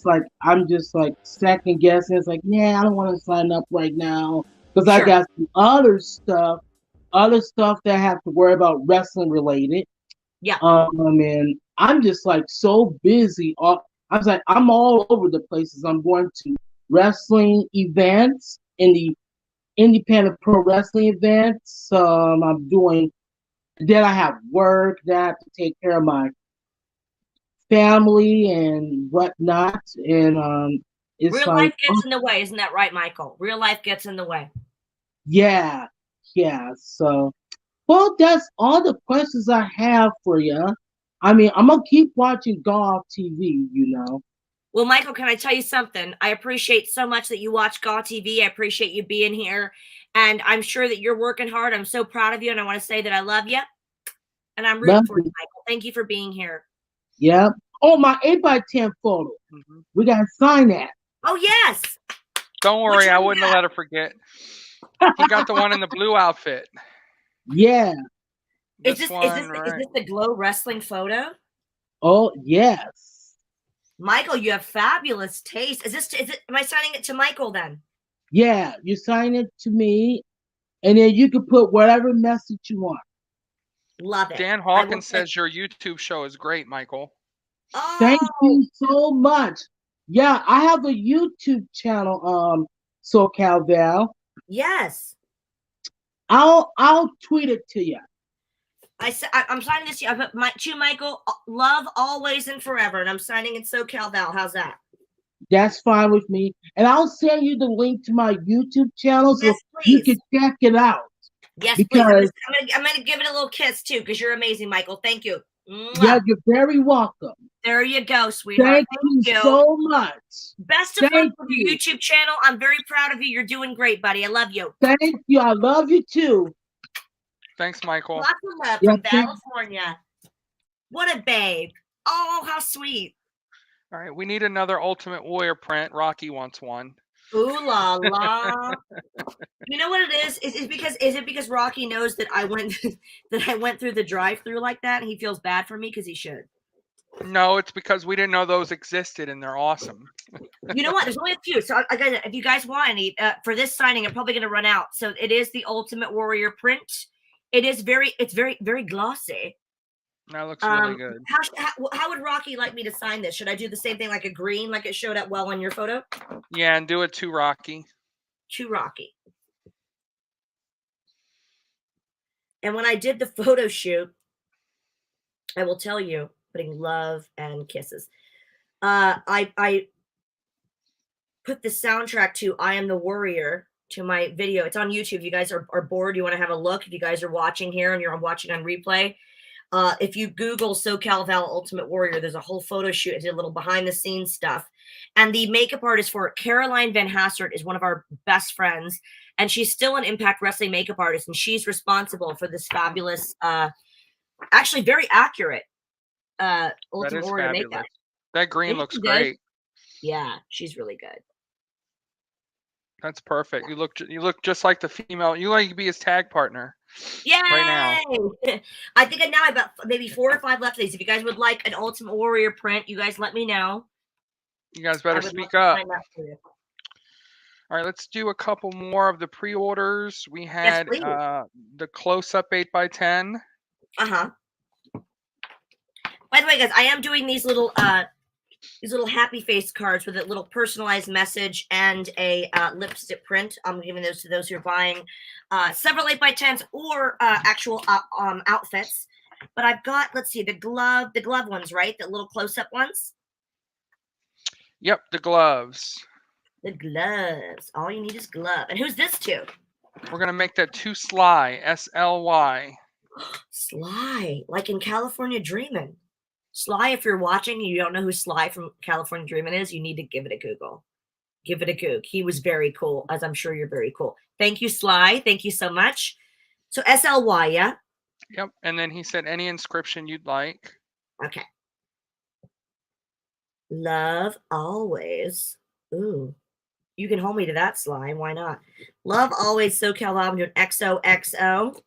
just like second guessing. It's like, yeah, I don't want to sign up right now because I got some other stuff that I have to worry about wrestling related. Yeah. And I'm just like so busy. I was like, I'm all over the places. I'm going to wrestling events in the independent pro wrestling events. I'm doing. Then I have work that I have to take care of my family and whatnot. And it's real like life gets in the way, isn't that right, Michael? Real life gets in the way. Yeah. So, well, that's all the questions I have for you. I mean, I'm gonna keep watching golf TV. Well, Michael, can I tell you something? I appreciate so much that you watch Gaw TV. I appreciate you being here. And I'm sure that you're working hard. I'm so proud of you. And I want to say that I love you. And I'm rooting for you, Michael. Thank you for being here. Yeah. Oh, my 8x10 photo. We got to sign that. Oh, yes. Don't worry. I wouldn't have let her forget. He got the one in the blue outfit. Yeah. Is this the Glow Wrestling photo? Oh, yes. Michael, you have fabulous taste. Am I signing it to Michael then? Yeah, you sign it to me, and then you can put whatever message you want. Love it. Dan Hawkins says your YouTube show is great, Michael. Oh. Thank you so much. Yeah, I have a YouTube channel, SoCal Val. Yes. I'll tweet it to you. I'm signing this to you. I put to Michael, love always and forever, and I'm signing in SoCal Val. How's that? That's fine with me. And I'll send you the link to my YouTube channel so please. You can check it out. Yes, please. I'm gonna give it a little kiss too, because you're amazing, Michael. Thank you. Yeah, you're very welcome. There you go, sweetheart. Thank you so much. Best of luck with your YouTube channel. I'm very proud of you. You're doing great, buddy. I love you. Thank you. I love you too. Thanks, Michael. Lots of love from California. What a babe. Oh, how sweet. All right, we need another Ultimate Warrior print. Rocky wants one. Ooh la la. You know what it is? Is it because Rocky knows that I went through the drive-through like that and he feels bad for me because he should? No, it's because we didn't know those existed and they're awesome. You know what? There's only a few. So again, if you guys want any for this signing, I'm probably gonna run out. So it is the Ultimate Warrior print. It's very, very glossy. That looks really good. How would Rocky like me to sign this? Should I do the same thing like a green, like it showed up well on your photo? Yeah, and do it to Rocky. To Rocky. And when I did the photo shoot, I will tell you, putting love and kisses. I put the soundtrack to I Am the Warrior to my video. It's on YouTube. If you guys are bored, you want to have a look. If you guys are watching here and you're watching on replay, if you Google SoCal Val Ultimate Warrior, there's a whole photo shoot. I did a little behind the scenes stuff. And the makeup artist for it, Caroline Van Hassert, is one of our best friends. And she's still an Impact Wrestling makeup artist. And she's responsible for this fabulous, actually very accurate Ultimate Warrior makeup. That green looks great. Yeah, she's really good. That's perfect. You look just like the female. You like to be his tag partner. Yay! Right now. I think now I've got maybe 4 or 5 left of these. If you guys would like an Ultimate Warrior print, you guys let me know. You guys better speak up. All right, let's do a couple more of the pre-orders. We had the close-up 8x10. Uh-huh. By the way, guys, I am doing these little happy face cards with a little personalized message and a lipstick print. I'm giving those to those who are buying several 8x10s or actual outfits. But I've got, let's see, the glove ones, right? The little close-up ones. Yep, the gloves. The gloves. All you need is glove. And who's this to? We're gonna make that to Sly, SLY. Sly, like in California Dreamin'. Sly, if you're watching and you don't know who Sly from California Dreamin' is, you need to give it a Google. Give it a Goog. He was very cool, as I'm sure you're very cool. Thank you, Sly. Thank you so much. So SLY, yeah? Yep, and then he said any inscription you'd like. Okay. Love always. Ooh. You can hold me to that, Sly. Why not? Love always, SoCal album doing XOXO.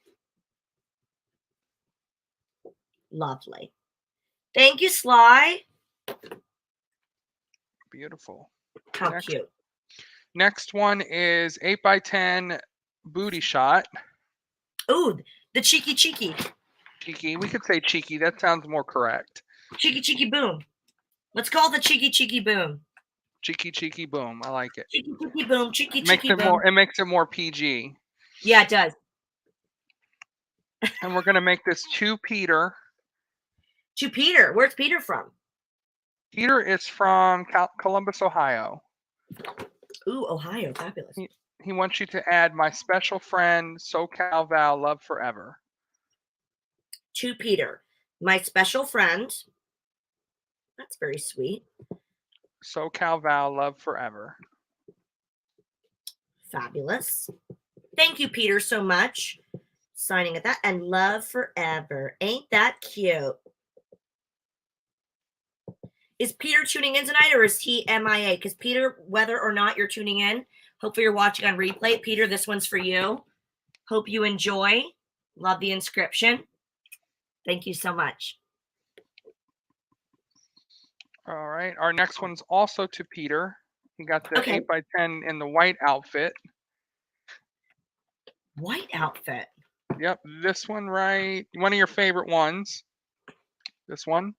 Lovely. Thank you, Sly. Beautiful. How cute. Next one is 8x10 booty shot. Ooh, the cheeky. Cheeky. We could say cheeky. That sounds more correct. Cheeky boom. Let's call it the cheeky boom. Cheeky boom. I like it. Cheeky boom. Cheeky boom. It makes it more PG. Yeah, it does. And we're gonna make this to Peter. To Peter. Where's Peter from? Peter is from Columbus, Ohio. Ooh, Ohio. Fabulous. He wants you to add my special friend, SoCal Val, love forever. To Peter. My special friend. That's very sweet. SoCal Val, love forever. Fabulous. Thank you, Peter, so much. Signing at that. And love forever. Ain't that cute? Is Peter tuning in tonight or is he MIA? Because Peter, whether or not you're tuning in, hopefully you're watching on replay. Peter, this one's for you. Hope you enjoy. Love the inscription. Thank you so much. All right. Our next one's also to Peter. He got the 8x10 in the white outfit. White outfit? Yep. This one, right? One of your favorite ones. This one.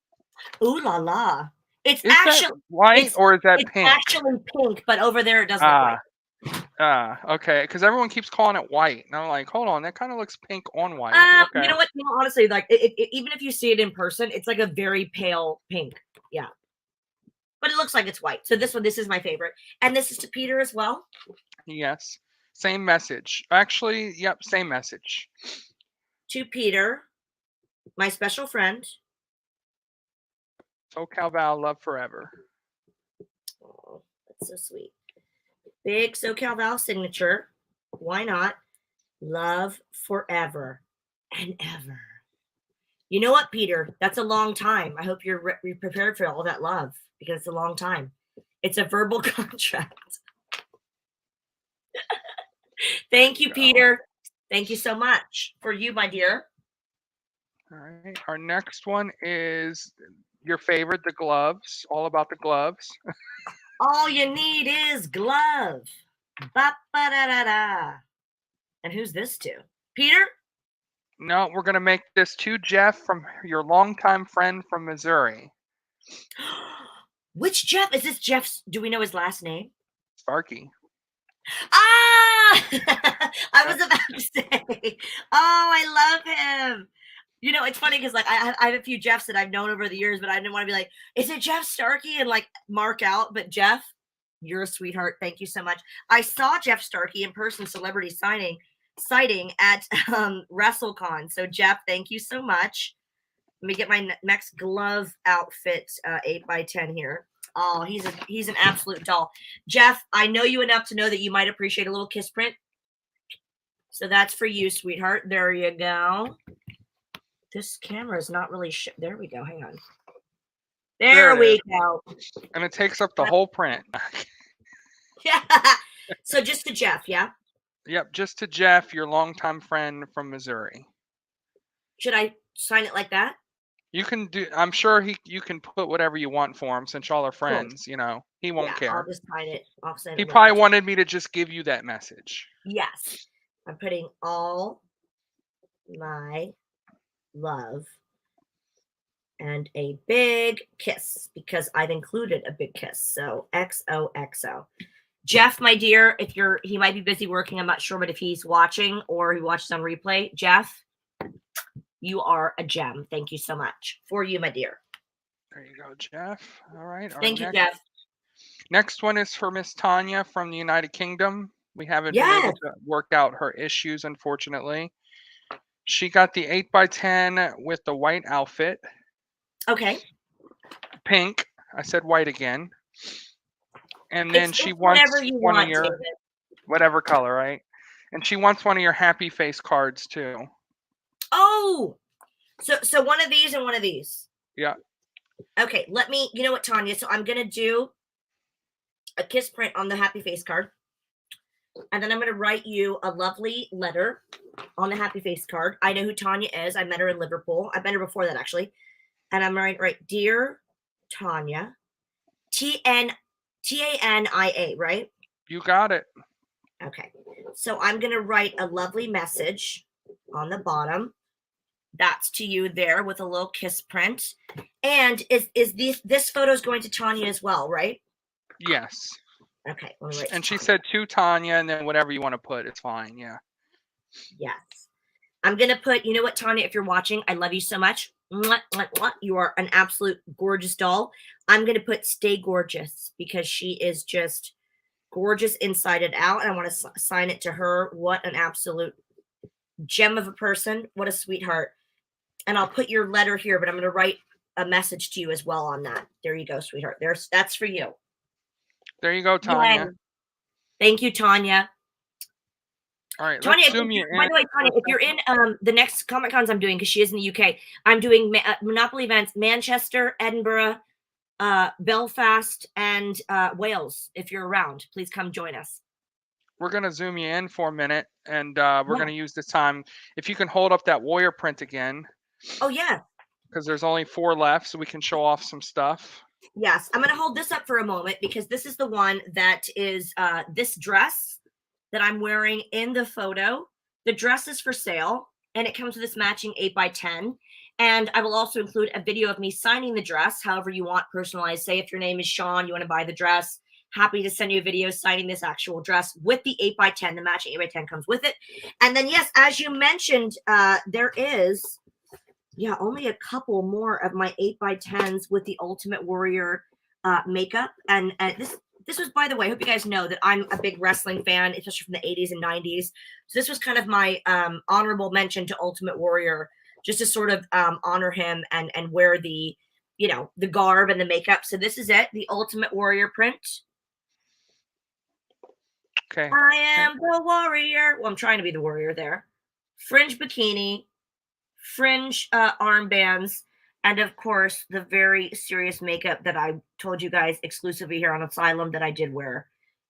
Ooh la la. It's is actually that white or is that pink? It's actually pink, but over there it doesn't look white. Okay. Because everyone keeps calling it white. And I'm like, hold on, that kind of looks pink on white. Okay. You know what? Honestly, like even if you see it in person, it's like a very pale pink. Yeah. But it looks like it's white. So this is my favorite. And this is to Peter as well? Yes. Same message. Actually, yep, same message. To Peter, my special friend. SoCal Val, love forever. Oh, that's so sweet. Big SoCal Val signature. Why not? Love forever and ever. You know what, Peter? That's a long time. I hope you're prepared for all that love because it's a long time. It's a verbal contract. Thank you, Peter. Thank you so much. For you, my dear. All right. Our next one is your favorite, the gloves. All about the gloves. All you need is glove. Ba-ba-da-da-da. And who's this to? Peter? No, we're going to make this to Jeff, from your longtime friend from Missouri. Which Jeff? Is this Jeff's? Do we know his last name? Starkey. Ah! I was about to say. Oh, I love him. You know, it's funny because like I have a few Jeffs that I've known over the years, but I didn't want to be like, is it Jeff Starkey? And like mark out. But Jeff, you're a sweetheart. Thank you so much. I saw Jeff Starkey in person, celebrity sighting at WrestleCon. So Jeff, thank you so much. Let me get my next glove outfit 8x10 here. Oh, he's an absolute doll. Jeff, I know you enough to know that you might appreciate a little kiss print. So that's for you, sweetheart. There you go. This camera is not really there we go. Hang on. There we go. And it takes up the whole print. Yeah. So just to Jeff, yeah? Yep, just to Jeff, your longtime friend from Missouri. Should I sign it like that? You can do. I'm sure you can put whatever you want for him, since y'all are friends. Cool. You know, he won't care. I'll just sign it. I'll send he probably wanted me to just give you that message. Yes, I'm putting all my love And a big kiss, because I've included a big kiss. So XOXO. Jeff, my dear, he might be busy working. I'm not sure, but if he's watching or he watches on replay, Jeff, you are a gem. Thank you so much. For you, my dear. There you go, Jeff. All right. Thank you, Jeff. Next one is for Miss Tanya from the United Kingdom. We haven't been able to work out her issues, unfortunately. She got the 8x10 with the white outfit. Okay. Pink. I said white again. And then she wants one of your whatever color, right? And she wants one of your happy face cards too. Oh, so one of these and one of these. Yeah. Okay, you know what, Tanya? So I'm gonna do a kiss print on the happy face card. And then I'm gonna write you a lovely letter on the happy face card. I know who Tanya is. I met her in Liverpool. I met her before that, actually. And I'm going to write, Dear Tanya, Tania, right? You got it. Okay. So I'm going to write a lovely message on the bottom. That's to you there with a little kiss print. And is this photo is going to Tanya as well, right? Yes. Okay. And she said to Tanya, and then whatever you want to put, it's fine. Yeah. Yes. I'm going to put, you know what, Tanya, if you're watching, I love you so much. You are an absolute gorgeous doll. I'm going to put stay gorgeous because she is just gorgeous inside and out. And I want to sign it to her. What an absolute gem of a person. What a sweetheart. And I'll put your letter here, but I'm going to write a message to you as well on that. There you go, sweetheart. That's for you. There you go, Tanya. Thank you, Tanya. All right, Tanya, let's zoom you in. By the way, Tanya, if you're in the next Comic Cons I'm doing, because she is in the UK, I'm doing Monopoly events, Manchester, Edinburgh, Belfast, and Wales. If you're around, please come join us. We're going to zoom you in for a minute, and we're going to use this time. If you can hold up that warrior print again. Oh, yeah. Because there's only 4 left, so we can show off some stuff. Yes, I'm going to hold this up for a moment because this is the one that is this dress that I'm wearing in the photo. The dress is for sale, and it comes with this matching 8x10. And I will also include a video of me signing the dress, however you want, personalized. Say if your name is Sean, you want to buy the dress, happy to send you a video signing this actual dress with the 8x10. The matching 8x10 comes with it. And then, yes, as you mentioned, there is... only a couple more of my 8x10s with the Ultimate Warrior makeup. And this was, by the way, I hope you guys know that I'm a big wrestling fan, especially from the 80s and 90s. So this was kind of my honorable mention to Ultimate Warrior, just to sort of honor him and wear the, the garb and the makeup. So this is it, the Ultimate Warrior print. Okay. I am the warrior. Well, I'm trying to be the warrior there. Fringe bikini. Fringe armbands, and of course the very serious makeup that I told you guys exclusively here on Asylum that I did wear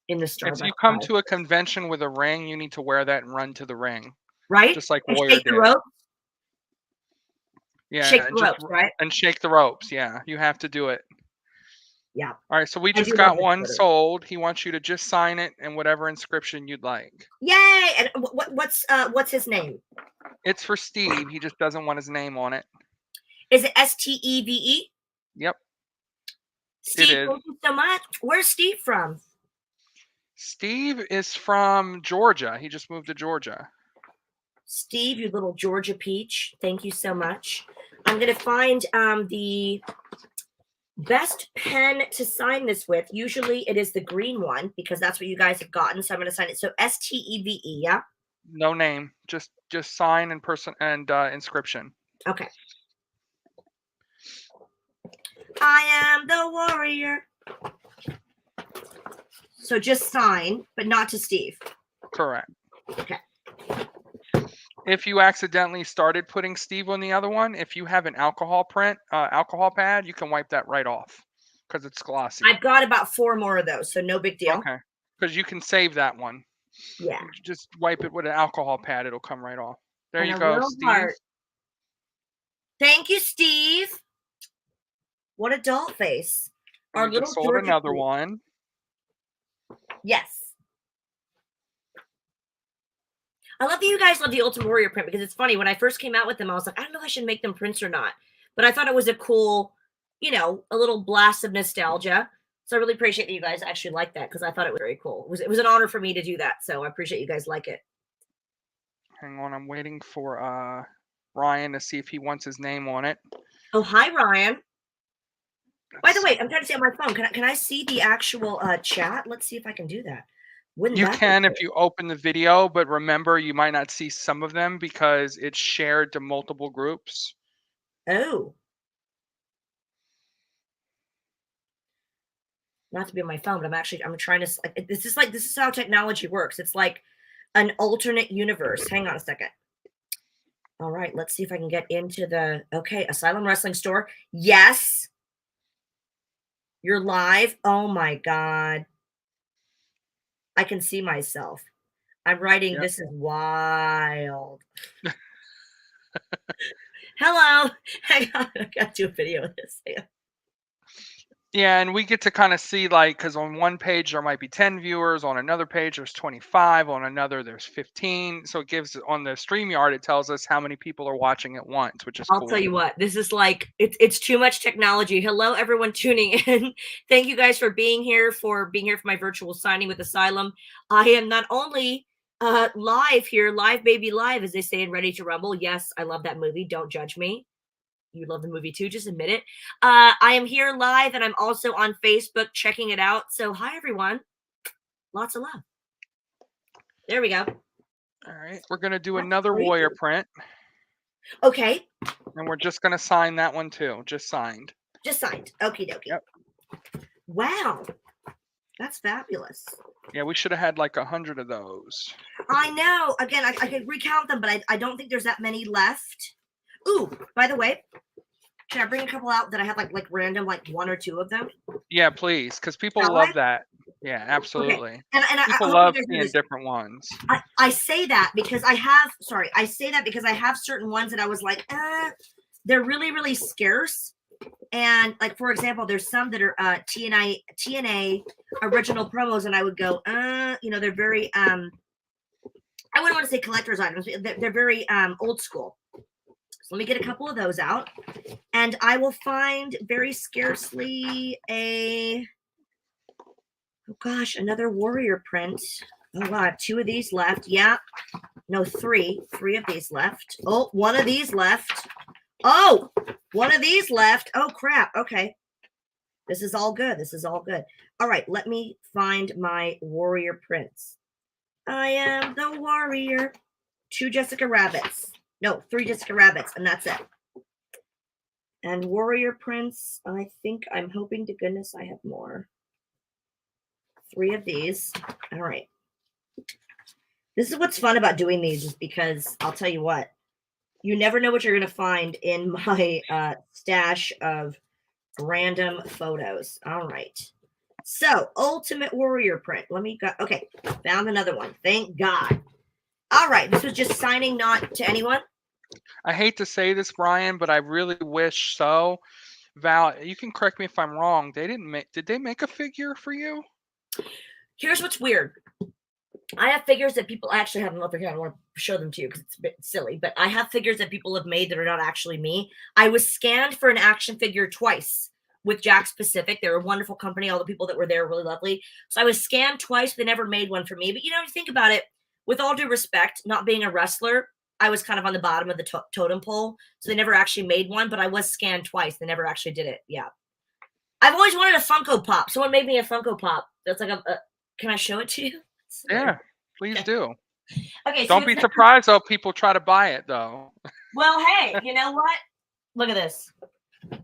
in the Starbucks. If you come to a convention with a ring, you need to wear that and run to the ring, right? Just like and Warrior shake did. The ropes. Yeah, shake the ropes, right? And shake the ropes. Yeah, you have to do it. Yeah. All right, so we just got one sold. He wants you to just sign it and whatever inscription you'd like. Yay! And what's his name? It's for Steve. He just doesn't want his name on it. Is it Steve? Yep. Steve, thank you so much. Where's Steve from? Steve is from Georgia. He just moved to Georgia. Steve, you little Georgia peach. Thank you so much. I'm going to find the best pen to sign this with. Usually it is the green one because that's what you guys have gotten. So I'm going to sign it. So Steve, yeah? No name. Just sign and person and inscription. Okay. I am the warrior. So just sign, but not to Steve. Correct. Okay. If you accidentally started putting Steve on the other one, if you have an alcohol pad, you can wipe that right off because it's glossy. I've got about 4 more of those, so no big deal. Okay. Because you can save that one. Yeah. Just wipe it with an alcohol pad. It'll come right off. There you go, Steve. Heart. Thank you, Steve. What adult face. Our little just sold another one. Yes. I love that you guys love the Ultimate Warrior print because it's funny. When I first came out with them, I was like, I don't know if I should make them prints or not. but I thought it was a cool, you know, a little blast of nostalgia. So I really appreciate that you guys actually like that because I thought it was very cool. It was an honor for me to do that. So I appreciate you guys like it. Hang on, I'm waiting for Ryan to see if he wants his name on it. Oh, hi, Ryan. By the way, I'm trying to see on my phone. Can I see the actual chat? Let's see if I can do that. Wouldn't You that be can if cool? you open the video, but remember you might not see some of them because it's shared to multiple groups. Oh. Not to be on my phone, but I'm trying to. This is how technology works. It's like an alternate universe. Hang on a second. All right, let's see if I can get into the Asylum Wrestling Store. Yes, you're live. Oh my god, I can see myself. I'm writing. Yep. This is wild. Hello. Hang on, I got to do a video of this. Hang on. Yeah, and we get to kind of see like because on one page there might be 10 viewers, on another page there's 25, on another there's 15. So it gives on the StreamYard it tells us how many people are watching at once, which is I'll cool. tell you what, this is like it's too much technology. Hello, everyone tuning in. Thank you guys for being here for my virtual signing with Asylum. I am not only live here, live baby live, as they say in Ready to Rumble. Yes, I love that movie. Don't judge me. You love the movie too, just admit it. I am here live and I'm also on Facebook checking it out. So hi everyone. Lots of love. There we go. All right, we're gonna do That's another crazy. warrior print, Okay. and we're just gonna sign that one too. Just signed. Just signed. Okie dokie. Yep. Wow. That's fabulous. Yeah, we should have had like 100 of those. I know. Again, I could recount them, but I don't think there's that many left. Ooh, by the way, can I bring a couple out that I have like random, like one or two of them? Yeah, please, because people Shall love I? that. Yeah, absolutely. Okay. And I People hope love you guys know seeing this. different ones. I say that because I have certain ones that I was like, they're really, really scarce. And like, for example, there's some that are TNA original promos, and I would go, you know, they're very I wouldn't want to say collector's items. They're very old school. So let me get a couple of those out, and I will find very scarcely another warrior print. Oh wow, I have 2 of these left. Yeah, no, 3 of these left. Oh, 1 of these left. Oh, 1 of these left. Oh crap. Okay, this is all good. All right, let me find my warrior prints. I am the warrior. 2 Jessica Rabbits. No, 3 Jessica Rabbits, and that's it. And warrior prints, I think I'm hoping to goodness I have more. 3 of these. All right. This is what's fun about doing these, is because I'll tell you what, you never know what you're going to find in my stash of random photos. All right. So, Ultimate Warrior print. Okay, found another one. Thank God. All right, this was just signing not to anyone. I hate to say this, Brian, but I really wish so. Val, you can correct me if I'm wrong. Did they make a figure for you? Here's what's weird. I have figures that people actually have them over here. I don't want to show them to you because it's a bit silly, but I have figures that people have made that are not actually me. I was scanned for an action figure twice with Jack's Pacific. They're a wonderful company. All the people that were there were really lovely. So I was scanned twice. They never made one for me. But you know, if you think about it, with all due respect, not being a wrestler, I was kind of on the bottom of the totem pole. So they never actually made one, but I was scanned twice. They never actually did it. Yeah. I've always wanted a Funko Pop. Someone made me a Funko Pop. That's like can I show it to you? Yeah, please do. Okay. Don't be surprised though. People try to buy it though. Well, hey, you know what? Look at this.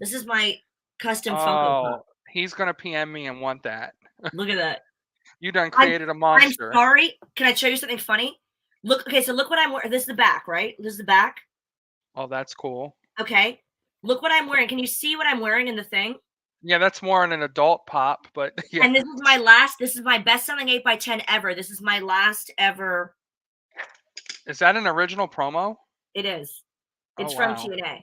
This is my custom Funko Pop. He's gonna PM me and want that. Look at that. You done created a monster. I'm sorry. Can I show you something funny? Look. Okay, so look what I'm wearing. This is the back, right? This is the back. Oh, that's cool. Okay. Look what I'm wearing. Can you see what I'm wearing in the thing? Yeah, that's more in an adult pop, but yeah. And this is my best-selling 8x10 ever. This is my last ever. Is that an original promo? It is. It's wow. from TNA.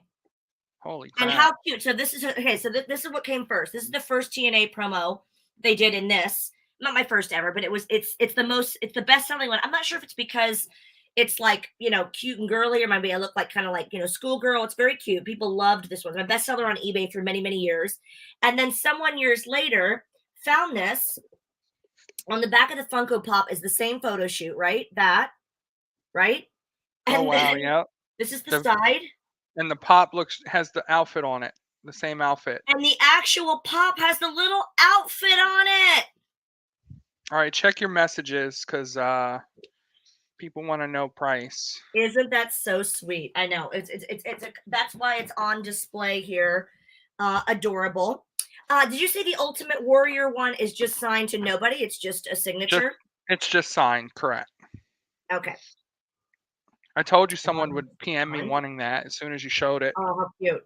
Holy crap. And how cute. So this is okay, so this is what came first. This is the first TNA promo they did in this. Not my first ever, but it's the best-selling one. I'm not sure if it's because It's like, cute and girly, or maybe I look like kind of like, schoolgirl. It's very cute. People loved this one. It's my bestseller on eBay for many, many years. And then someone years later found this. On the back of the Funko Pop is the same photo shoot, right? Right? And Oh wow, yeah. This is the side. And the pop has the outfit on it. The same outfit. And the actual pop has the little outfit on it. All right, check your messages because people want to know price. Isn't that so sweet? I know. That's why it's on display here. Adorable. Did you say the Ultimate Warrior one is just signed to nobody? It's just a signature? It's just signed, correct. Okay. I told you someone would PM me wanting that as soon as you showed it. Oh, how cute.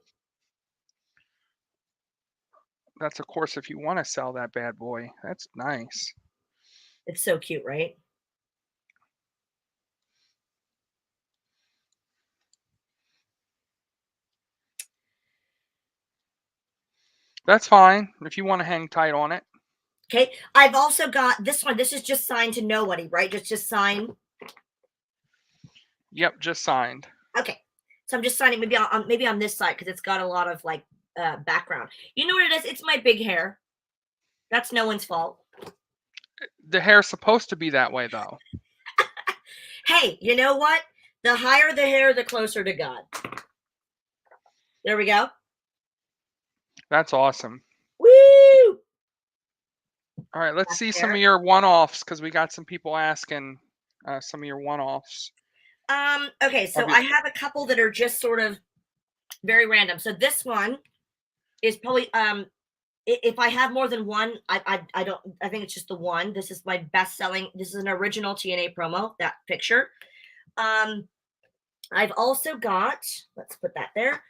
That's, of course, if you want to sell that bad boy. That's nice. It's so cute, right? That's fine if you want to hang tight on it. Okay. I've also got this one. This is just signed to nobody, right? Just sign. Yep, just signed. Okay. So I'm just signing maybe on this side because it's got a lot of like background. You know what it is? It's my big hair. That's no one's fault. The hair's supposed to be that way, though. Hey, you know what? The higher the hair, the closer to God. There we go. That's awesome. Woo! All right, let's see some of your one-offs because we got some people asking some of your one-offs. Okay, so I have a couple that are just sort of very random. So this one is probably if I have more than one, I think it's just the one. This is my best-selling. This is an original TNA promo, that picture. I've also got, let's put that there.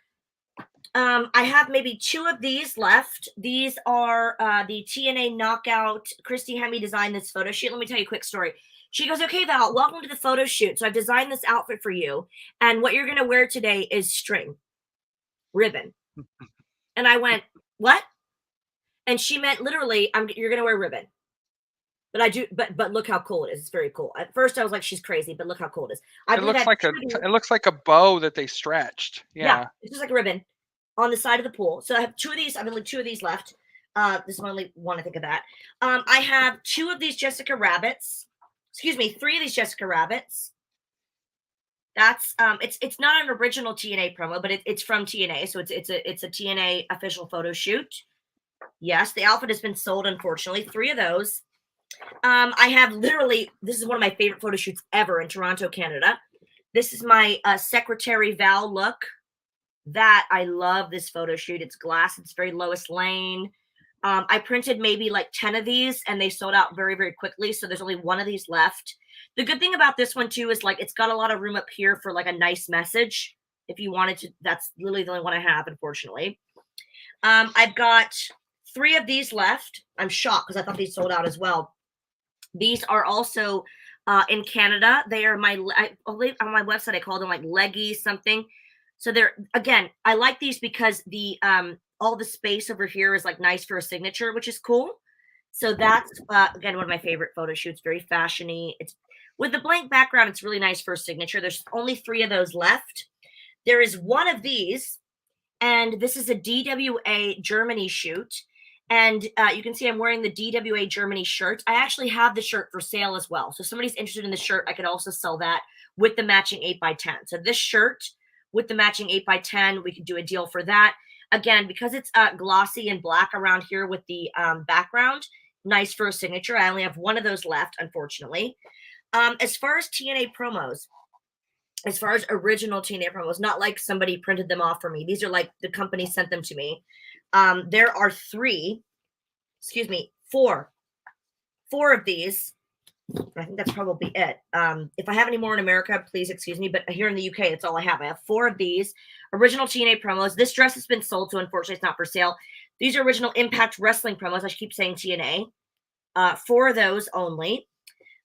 I have maybe 2 of these left. These are the TNA Knockout. Christy Hemme designed this photo shoot. Let me tell you a quick story. She goes, okay, Val, welcome to the photo shoot. So I've designed this outfit for you. And what you're going to wear today is string, ribbon. And I went, what? And she meant literally, you're going to wear ribbon. But I do, but look how cool it is. It's very cool. At first I was like, she's crazy, but look how cool it is. It looks like a bow that they stretched. Yeah. It's just like a ribbon on the side of the pool. So I have 2 of these. I have only 2 of these left. This is only one, I think of that. I have 2 of these Jessica Rabbits. Excuse me, 3 of these Jessica Rabbits. That's it's not an original TNA promo, but it's from TNA, so it's a TNA official photo shoot. Yes, the outfit has been sold, unfortunately. 3 of those. I have literally, this is one of my favorite photo shoots ever in Toronto, Canada. This is my Secretary Val look. That I love this photo shoot. It's glass. It's very Lois Lane. I printed maybe like 10 of these and they sold out very, very quickly. So there's only 1 of these left. The good thing about this one too is like it's got a lot of room up here for like a nice message. If you wanted to, that's literally the only one I have, unfortunately. I've got 3 of these left. I'm shocked because I thought these sold out as well. These are also in Canada. They are I believe on my website I call them like leggy something. So they're, again, I like these because the all the space over here is like nice for a signature, which is cool. So that's again one of my favorite photo shoots. Very fashiony. It's with the blank background. It's really nice for a signature. There's only 3 of those left. There is 1 of these, and this is a DWA Germany shoot. And you can see I'm wearing the DWA Germany shirt. I actually have the shirt for sale as well. So if somebody's interested in the shirt, I could also sell that with the matching 8x10. So this shirt with the matching 8x10, we could do a deal for that. Again, because it's glossy and black around here with the background, nice for a signature. I only have 1 of those left, unfortunately. As far as TNA promos, as far as original TNA promos, not like somebody printed them off for me. These are like the company sent them to me. There are 4 of these. I think that's probably it. If I have any more in America, please excuse me. But here in the UK, that's all I have. I have 4 of these original TNA promos. This dress has been sold, so unfortunately it's not for sale. These are original Impact Wrestling promos. I keep saying TNA. 4 of those only.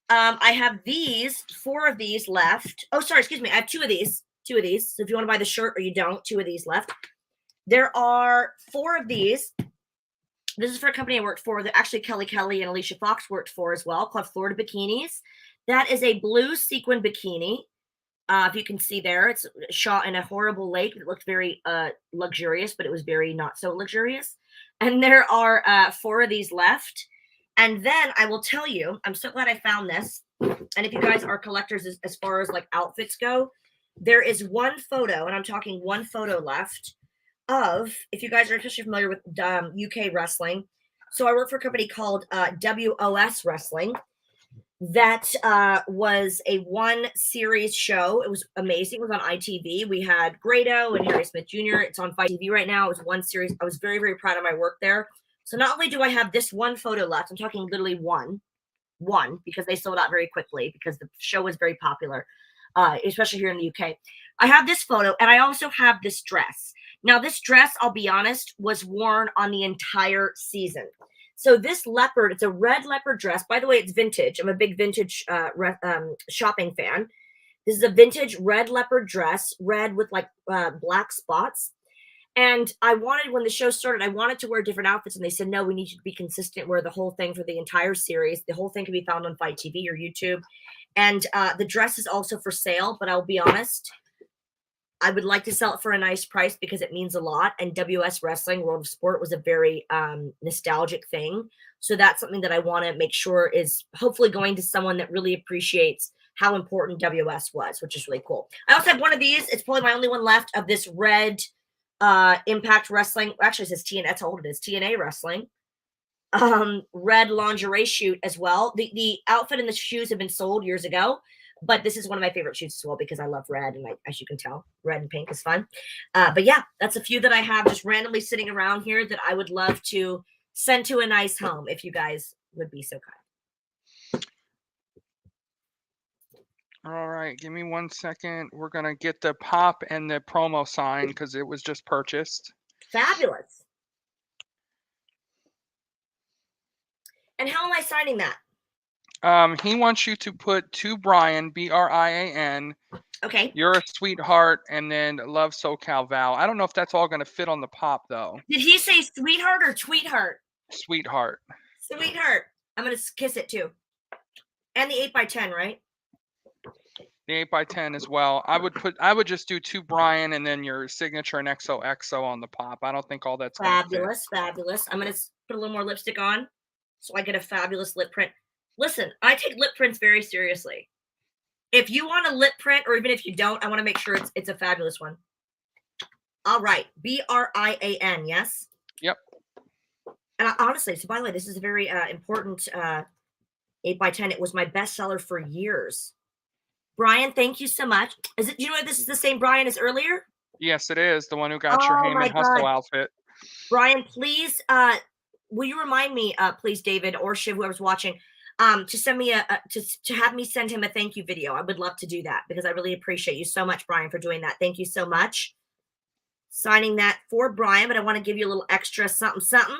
I have 4 of these left. Oh, sorry, excuse me. I have 2 of these. 2 of these. So if you want to buy the shirt or you don't, 2 of these left. There are 4 of these. This is for a company I worked for that actually Kelly and Alicia Fox worked for as well, called Florida Bikinis. That is a blue sequin bikini. If you can see there, it's shot in a horrible lake. It looked very luxurious, but it was very not so luxurious. And there are 4 of these left. And then I will tell you, I'm so glad I found this. And if you guys are collectors as far as like outfits go, there is one photo, and I'm talking one photo left of, if you guys are especially familiar with UK wrestling. So I work for a company called WOS Wrestling. That was a 1 series show. It was amazing. It was on ITV. We had Grado and Harry Smith Jr. It's on Fight TV right now. It was 1 series. I was very, very proud of my work there. So not only do I have this one photo left, I'm talking literally one, because they sold out very quickly because the show was very popular, especially here in the UK. I have this photo, and I also have this dress. Now, this dress, I'll be honest, was worn on the entire season. So this leopard, it's a red leopard dress. By the way, it's vintage. I'm a big vintage shopping fan. This is a vintage red leopard dress, red with like black spots. And I wanted, when the show started, I wanted to wear different outfits. And they said, no, we need you to be consistent, wear the whole thing for the entire series. The whole thing can be found on Fight TV or YouTube. And the dress is also for sale, but I'll be honest, I would like to sell it for a nice price because it means a lot. And WS Wrestling, World of Sport, was a very nostalgic thing. So that's something that I want to make sure is hopefully going to someone that really appreciates how important WS was, which is really cool. I also have one of these. It's probably my only one left of this red Impact Wrestling. Actually, it says TNA. That's how old it is. TNA Wrestling. Red lingerie shoot as well. The outfit and the shoes have been sold years ago, but this is one of my favorite shoots as well because I love red, and as you can tell, red and pink is fun. But yeah, that's a few that I have just randomly sitting around here that I would love to send to a nice home if you guys would be so kind. All right, give me 1 second. We're gonna get the pop and the promo sign because it was just purchased. Fabulous. And how am I signing that? He wants you to put to Brian, Brian. Okay. You're a sweetheart, and then love SoCal Val. I don't know if that's all gonna fit on the pop though. Did he say sweetheart or tweetheart? Sweetheart. Sweetheart. I'm gonna kiss it too. And the 8x10, right? The 8x10 as well. I would just do to Brian and then your signature and XOXO on the pop. I don't think all that's fabulous. Fabulous. I'm gonna put a little more lipstick on so I get a fabulous lip print. Listen, I take lip prints very seriously. If you want a lip print, or even if you don't, I want to make sure it's a fabulous one. All right, Brian, yes. Yep. And honestly, so by the way, this is a very important 8x10. It was my bestseller for years. Brian, thank you so much. Is it? Do you know this is the same Brian as earlier? Yes, it is the one who got your Heyman Hustle outfit. Brian, please, will you remind me, please, David or Shiv, whoever's watching, to send me to have me send him a thank you video. I would love to do that because I really appreciate you so much, Brian, for doing that. Thank you so much. Signing that for Brian, but I want to give you a little extra something.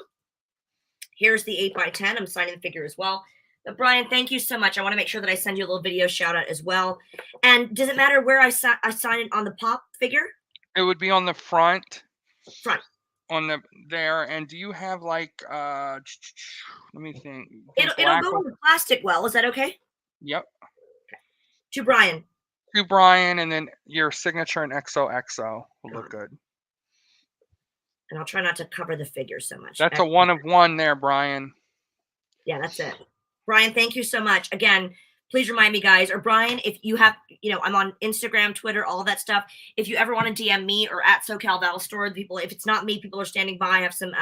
Here's the 8x10. I'm signing the figure as well. But Brian, thank you so much. I want to make sure that I send you a little video shout out as well. And does it matter where I sign it on the pop figure? It would be on the front. Front. On the there. And do you have like let me think. It'll go on the plastic well. Is that okay? Yep. Okay. To Brian. To Brian, and then your signature and XOXO will look good. And I'll try not to cover the figure so much. That's a 1 of 1 there, Brian. Yeah, that's it. Brian, thank you so much. Again, please remind me, guys, or Brian, if you have, I'm on Instagram, Twitter, all that stuff. If you ever want to DM me or at SoCal Val Store, people, if it's not me, people are standing by. I have some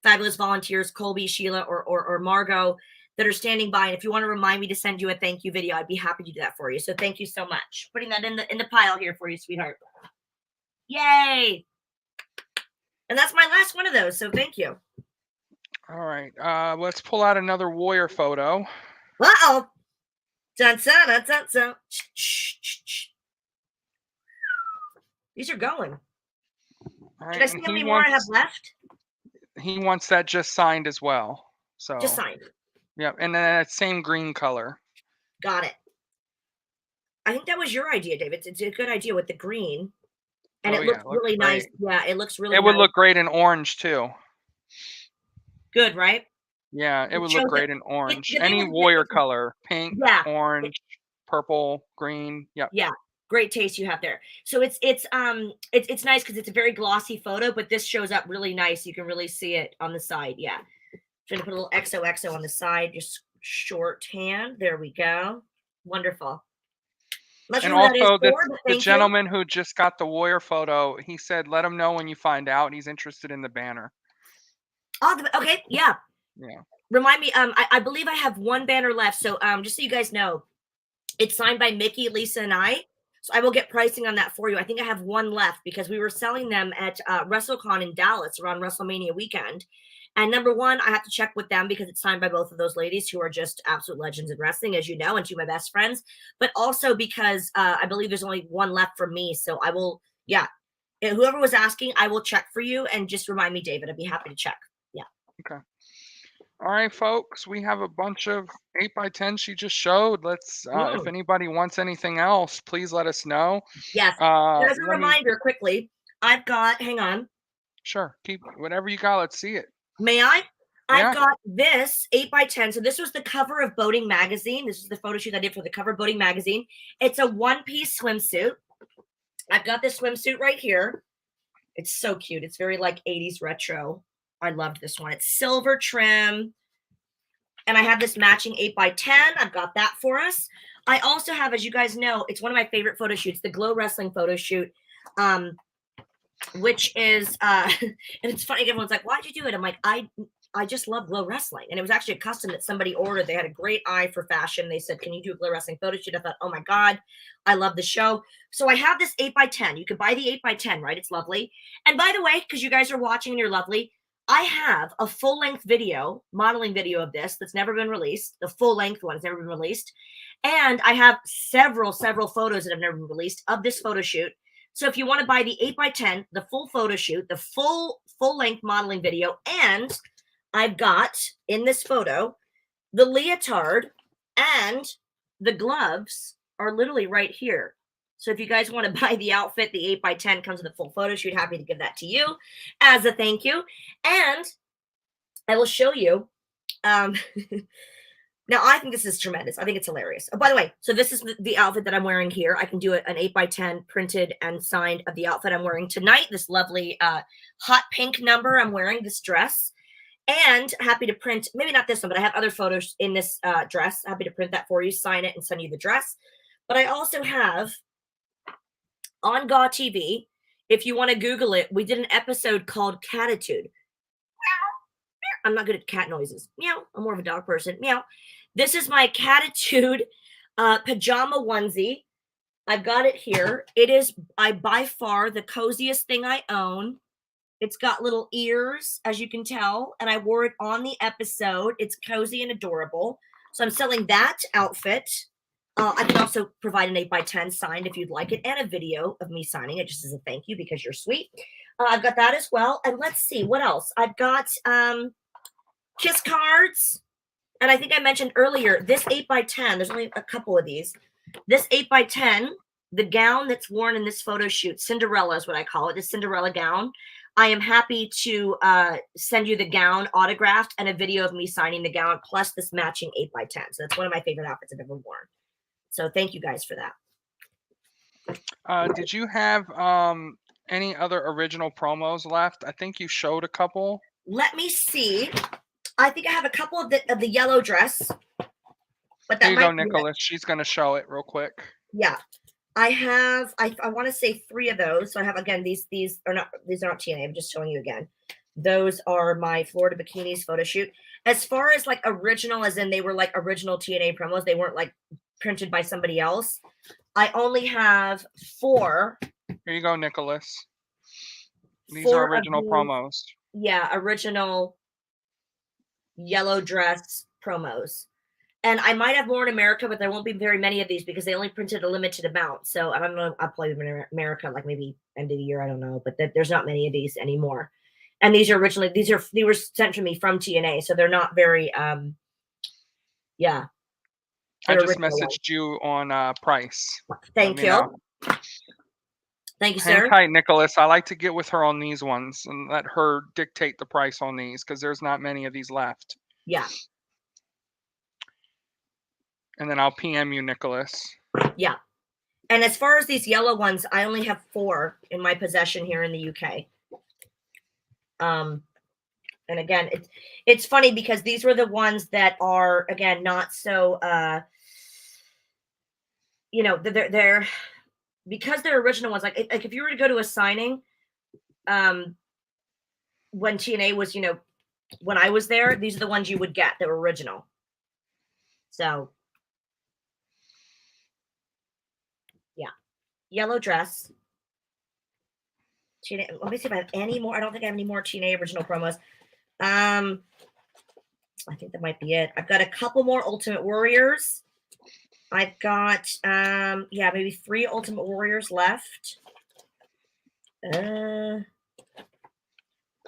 fabulous volunteers, Colby, Sheila, or Margot, that are standing by. And if you want to remind me to send you a thank you video, I'd be happy to do that for you. So thank you so much. Putting that in the pile here for you, sweetheart. Yay! And that's my last one of those. So thank you. All right, let's pull out another warrior photo. Uh-oh. Dun, dun, dun, dun, dun. These are going. All right, Should I see how many more I have left? He wants that just signed as well. So just signed. Yep, and then that same green color. Got it. I think that was your idea, David. It's a good idea with the green. And it looks really nice. Yeah, it looks really nice. It would look great in orange too. Good, right? Yeah, it would look great in orange. Any warrior color. Pink, orange, purple, green. Yep. Yeah. Great taste you have there. So it's nice because it's a very glossy photo, but this shows up really nice. You can really see it on the side. Yeah. Trying to put a little XOXO on the side, just shorthand. There we go. Wonderful. Not And sure who that is also, for, but the thank you. gentleman who just got the Warrior photo, he said, let him know when you find out. He's interested in the banner. Oh, okay. Yeah. Yeah. Remind me, I believe I have one banner left. So just so you guys know, it's signed by Mickey, Lisa, and I. So I will get pricing on that for you. I think I have one left because we were selling them at WrestleCon in Dallas around WrestleMania weekend. And number one, I have to check with them because it's signed by both of those ladies who are just absolute legends in wrestling, as you know, and two of my best friends. But also because I believe there's only one left for me. So I will, yeah. And whoever was asking, I will check for you and just remind me, David. I'd be happy to check. Yeah. Okay. All right, folks, we have a bunch of 8x10 she just showed. Let's, if anybody wants anything else, please let us know. Yes. As a reminder, quickly, I've got, hang on. Sure. Keep whatever you got. Let's see it. May I? Yeah. I've got this 8x10. So this was the cover of Boating Magazine. This is the photo shoot I did for the cover of Boating Magazine. It's a one-piece swimsuit. I've got this swimsuit right here. It's so cute. It's very like 80s retro. I loved this one. It's silver trim. And I have this matching 8x10. I've got that for us. I also have, as you guys know, it's one of my favorite photo shoots, the Glow Wrestling photo shoot, which is, and it's funny, everyone's like, why'd you do it? I'm like, I just love Glow Wrestling. And it was actually a custom that somebody ordered. They had a great eye for fashion. They said, can you do a Glow Wrestling photo shoot? I thought, oh my God, I love the show. So I have this 8x10. You can buy the 8x10, right? It's lovely. And by the way, because you guys are watching and you're lovely, I have a full-length video, modeling video of this that's never been released. The full-length one has never been released. And I have several photos that have never been released of this photo shoot. So if you want to buy the 8x10, the full photo shoot, the full-length modeling video, and I've got in this photo, the leotard and the gloves are literally right here. So if you guys want to buy the outfit, the 8x10 comes with a full photo shoot. Happy to give that to you as a thank you. And I will show you. Now, I think this is tremendous. I think it's hilarious. Oh, by the way, so this is the outfit that I'm wearing here. I can do an 8x10 printed and signed of the outfit I'm wearing tonight. This lovely hot pink number I'm wearing, this dress. And happy to print, maybe not this one, but I have other photos in this dress. Happy to print that for you, sign it, and send you the dress. But I also have on GAW TV, if you want to Google it, we did an episode called Catitude. Meow. I'm not good at cat noises. Meow. I'm more of a dog person. Meow. This is my Catitude pajama onesie. I've got it here. It is by far the coziest thing I own. It's got little ears, as you can tell, and I wore it on the episode. It's cozy and adorable. So I'm selling that outfit. I can also provide an 8x10 signed if you'd like it, and a video of me signing it just as a thank you because you're sweet. I've got that as well. And let's see, what else? I've got kiss cards. And I think I mentioned earlier, this 8x10, there's only a couple of these. This 8x10, the gown that's worn in this photo shoot, Cinderella is what I call it, the Cinderella gown. I am happy to send you the gown autographed and a video of me signing the gown, plus this matching 8x10. So that's one of my favorite outfits I've ever worn. So thank you guys for that. Did you have any other original promos left? I think you showed a couple. Let me see. I think I have a couple of the yellow dress. But that Here you go, Nicholas. She's going to show it real quick. Yeah. I have, I want to say 3 of those. So I have, again, these are not TNA. I'm just showing you again. Those are my Florida Bikinis photo shoot. As far as like original, as in they were like original TNA promos, they weren't like printed by somebody else. I only have 4. Here you go, Nicholas. These are original promos. Yeah, original yellow dress promos. And I might have more in America, but there won't be very many of these because they only printed a limited amount. So I don't know. I'll play them in America, like maybe end of the year. I don't know, but there's not many of these anymore. And these are originally, they were sent to me from TNA. So they're not very, yeah. I just messaged you on price. Thank you. Thank you, sir. Hang tight, Nicholas. I like to get with her on these ones and let her dictate the price on these because there's not many of these left. Yeah. And then I'll PM you, Nicholas. Yeah. And as far as these yellow ones, I only have 4 in my possession here in the UK. And again, it's funny because these were the ones that are, again, not so, you know, they're because they're original ones. Like if you were to go to a signing, when TNA was, you know, when I was there, these are the ones you would get that were original. So, yeah, yellow dress. TNA, let me see if I have any more. I don't think I have any more TNA original promos. I think that might be it. I've got a couple more Ultimate Warriors. I've got, yeah, maybe 3 Ultimate Warriors left.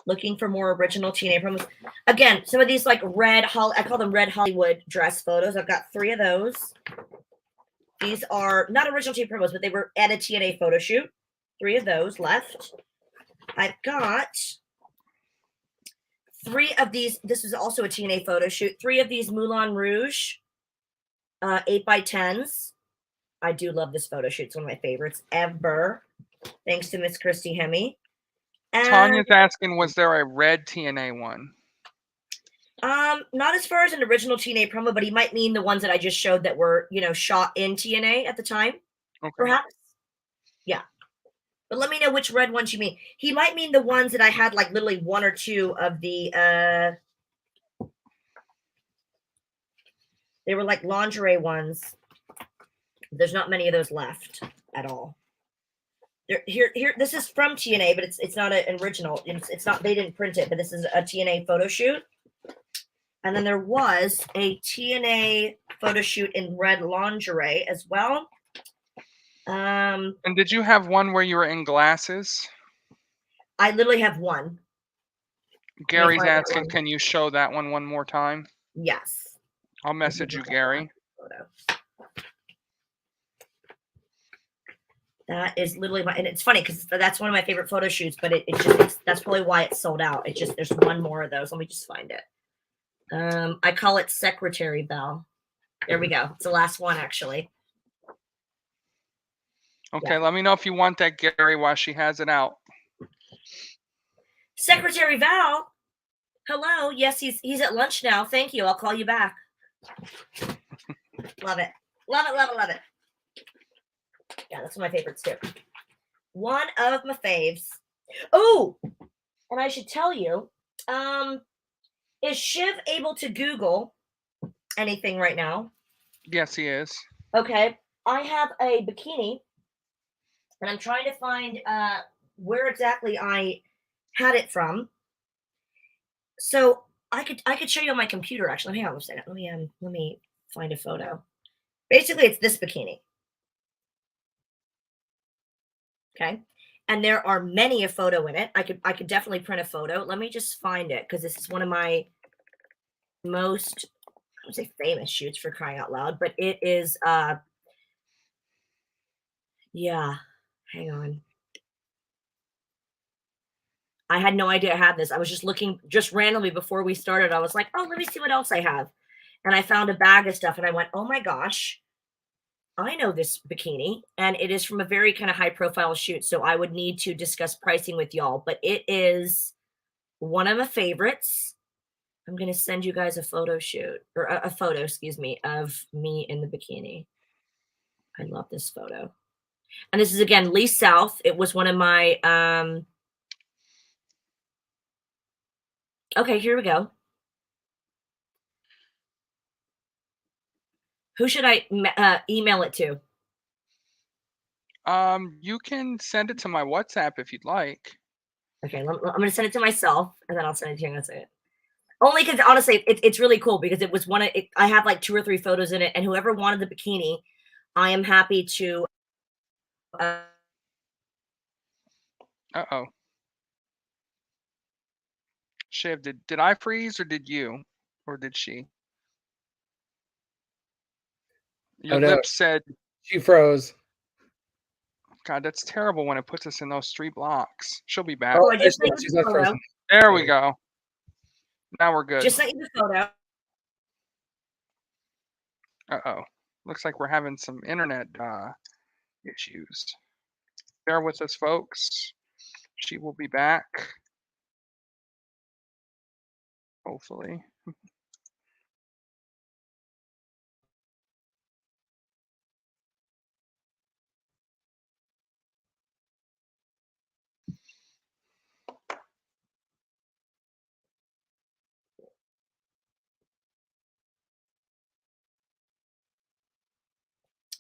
Looking for more original TNA promos. Again, some of these like I call them red Hollywood dress photos. I've got 3 of those. These are not original TNA promos, but they were at a TNA photo shoot. 3 of those left. I've got 3 of these. This is also a TNA photo shoot. 3 of these Moulin Rouge 8x10s. I do love this photo shoot. It's one of my favorites ever. Thanks to Miss Christy Hemme. Tanya's asking, was there a red TNA one? Not as far as an original TNA promo, but he might mean the ones that I just showed that were, you know, shot in TNA at the time. Okay. Perhaps. Yeah. But let me know which red ones you mean. He might mean the ones that I had like literally 1 or 2 of the they were like lingerie ones. There's not many of those left at all. Here, this is from TNA, but it's not an original. It's not, they didn't print it, but this is a TNA photo shoot. And then there was a TNA photo shoot in red lingerie as well. And did you have one where you were in glasses? I literally have 1. Gary's asking, can you show that one more time? Yes. I'll message you, Gary. That is literally and it's funny because that's one of my favorite photo shoots, but that's probably why it's sold out. There's 1 more of those. Let me just find it. I call it Secretary Bell. There we go. It's the last one, actually. Okay, yeah. Let me know if you want that, Gary, while she has it out. Secretary Val. Hello. Yes, he's at lunch now. Thank you. I'll call you back. Love it. Love it, love it, love it. Yeah, that's one of my favorites too. One of my faves. Oh, and I should tell you, is Shiv able to Google anything right now? Yes, he is. Okay. I have a bikini, and I'm trying to find where exactly I had it from. So I could show you on my computer. Actually, hang on a second. Let me find a photo. Basically, it's this bikini. Okay. And there are many a photo in it. I could definitely print a photo. Let me just find it because this is one of my most, I would say famous shoots, for crying out loud, but it is yeah. Hang on. I had no idea I had this. I was just looking just randomly before we started. I was like, oh, let me see what else I have. And I found a bag of stuff and I went, oh my gosh, I know this bikini, and it is from a very kind of high profile shoot. So I would need to discuss pricing with y'all, but it is one of my favorites. I'm going to send you guys a photo shoot, or a photo, excuse me, of me in the bikini. I love this photo. And this is, again, Lee South. It was one of my, okay, here we go. Who should I email it to? You can send it to my WhatsApp if you'd like. Okay, I'm going to send it to myself, and then I'll send it to you. That's it. Only because, honestly, it's really cool because it was one of, I have like 2 or 3 photos in it, and whoever wanted the bikini, I am happy to. Uh-oh. Shiv, did I freeze or did you? Or did she? Your lips said... She froze. God, that's terrible when it puts us in those 3 blocks. She'll be back. Oh, I just sent you the photo. There we go. Now we're good. Just sent you the photo. Uh-oh. Looks like we're having some internet issues. Bear with us, folks. She will be back. Hopefully.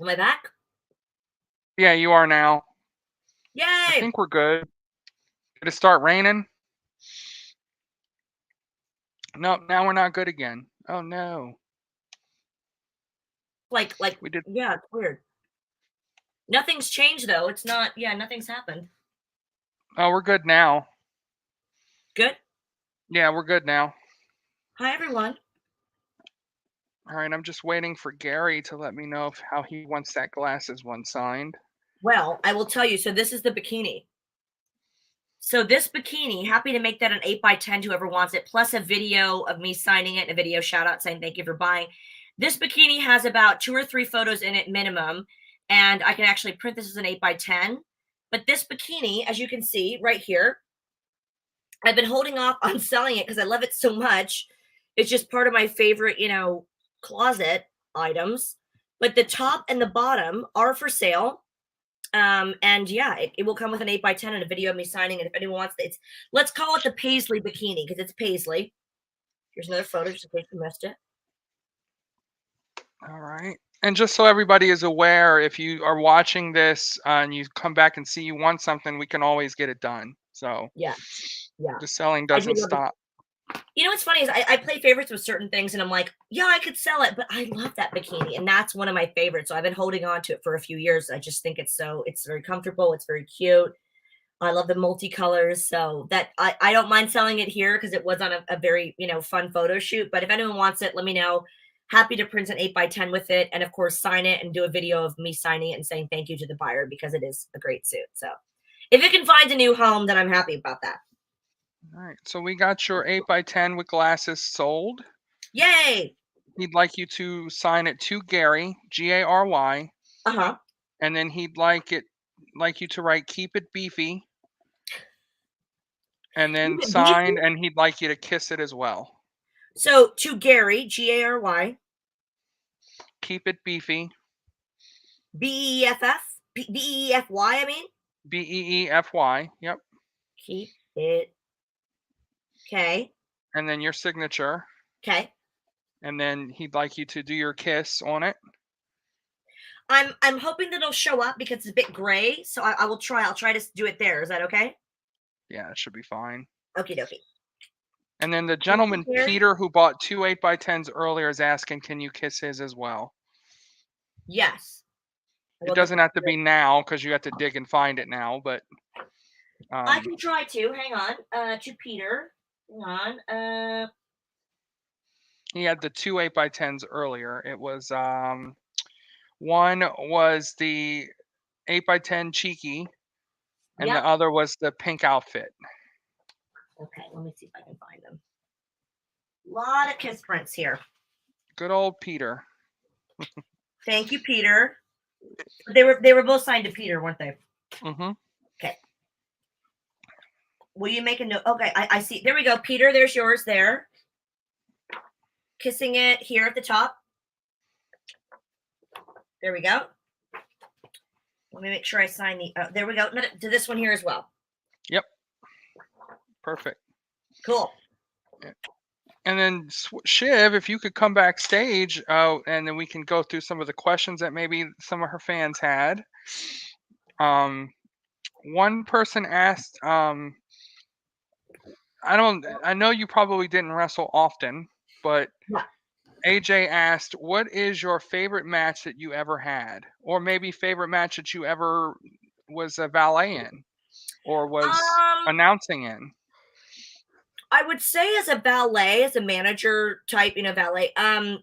Am I back? Yeah, you are now. Yay! I think we're good. Did it start raining? Nope, now we're not good again. Oh no. Like We did. yeah, it's weird. Nothing's changed though. It's not, yeah, nothing's happened. Oh, we're good now. Good. Yeah, we're good now. Hi everyone. All right, I'm just waiting for Gary to let me know how he wants that glasses one signed. Well, I will tell you. So this is the bikini. So this bikini, happy to make that an 8x10 to whoever wants it, plus a video of me signing it and a video shout out saying thank you for buying. This bikini has about 2 or 3 photos in it minimum, and I can actually print this as an 8x10. But this bikini, as you can see right here, I've been holding off on selling it because I love it so much. It's just part of my favorite, closet items. But the top and the bottom are for sale. And yeah, it will come with an 8x10 and a video of me signing it. If anyone wants it, let's call it the Paisley bikini because it's Paisley. Here's another photo just in case you missed it. All right. And just so everybody is aware, if you are watching this and you come back and see you want something, we can always get it done. So yeah, the selling doesn't stop. You know what's funny is I play favorites with certain things and I'm like, yeah, I could sell it, but I love that bikini and that's one of my favorites. So I've been holding on to it for a few years. I just think it's very comfortable. It's very cute. I love the multicolors. So that I don't mind selling it here because it was on a very, fun photo shoot. But if anyone wants it, let me know. Happy to print an 8x10 with it. And of course, sign it and do a video of me signing it and saying thank you to the buyer because it is a great suit. So if it can find a new home, then I'm happy about that. All right. So we got your 8x10 with glasses sold. Yay. He'd like you to sign it to Gary, Gary. Uh-huh. And then he'd like you to write "Keep it beefy," and then signed, and he'd like you to kiss it as well. So to Gary, Gary. Keep it beefy. BEFF? BEFY, I mean? BEEFY. Yep. Keep it. Okay. And then your signature. Okay. And then he'd like you to do your kiss on it. I'm hoping that it'll show up because it's a bit gray, so I will try. I'll try to do it there. Is that okay? Yeah, it should be fine. Okie dokie. And then the gentleman, Peter, who bought 2 8x10s earlier, is asking, can you kiss his as well? Yes. It doesn't have to be now because you have to dig and find it now, but I can try to. Hang on. To Peter. Hang on. He had the 2 8x10s earlier. It was one was the 8x10 cheeky, and the other was the pink outfit. Okay, let me see if I can find them. A lot of kiss prints here. Good old Peter. Thank you, Peter. They were both signed to Peter, weren't they? Mm-hmm. Okay. Will you make a note? Okay, I see. There we go. Peter, there's yours there. Kissing it here at the top. There we go. Let me make sure I sign the. There we go. To this one here as well. Yep. Perfect. Cool. And then Shiv, if you could come backstage, and then we can go through some of the questions that maybe some of her fans had. One person asked, I know you probably didn't wrestle often, but AJ asked, what is your favorite match that you ever had? Or maybe favorite match that you ever was a valet in or was announcing in? I would say as a valet, as a manager type, valet,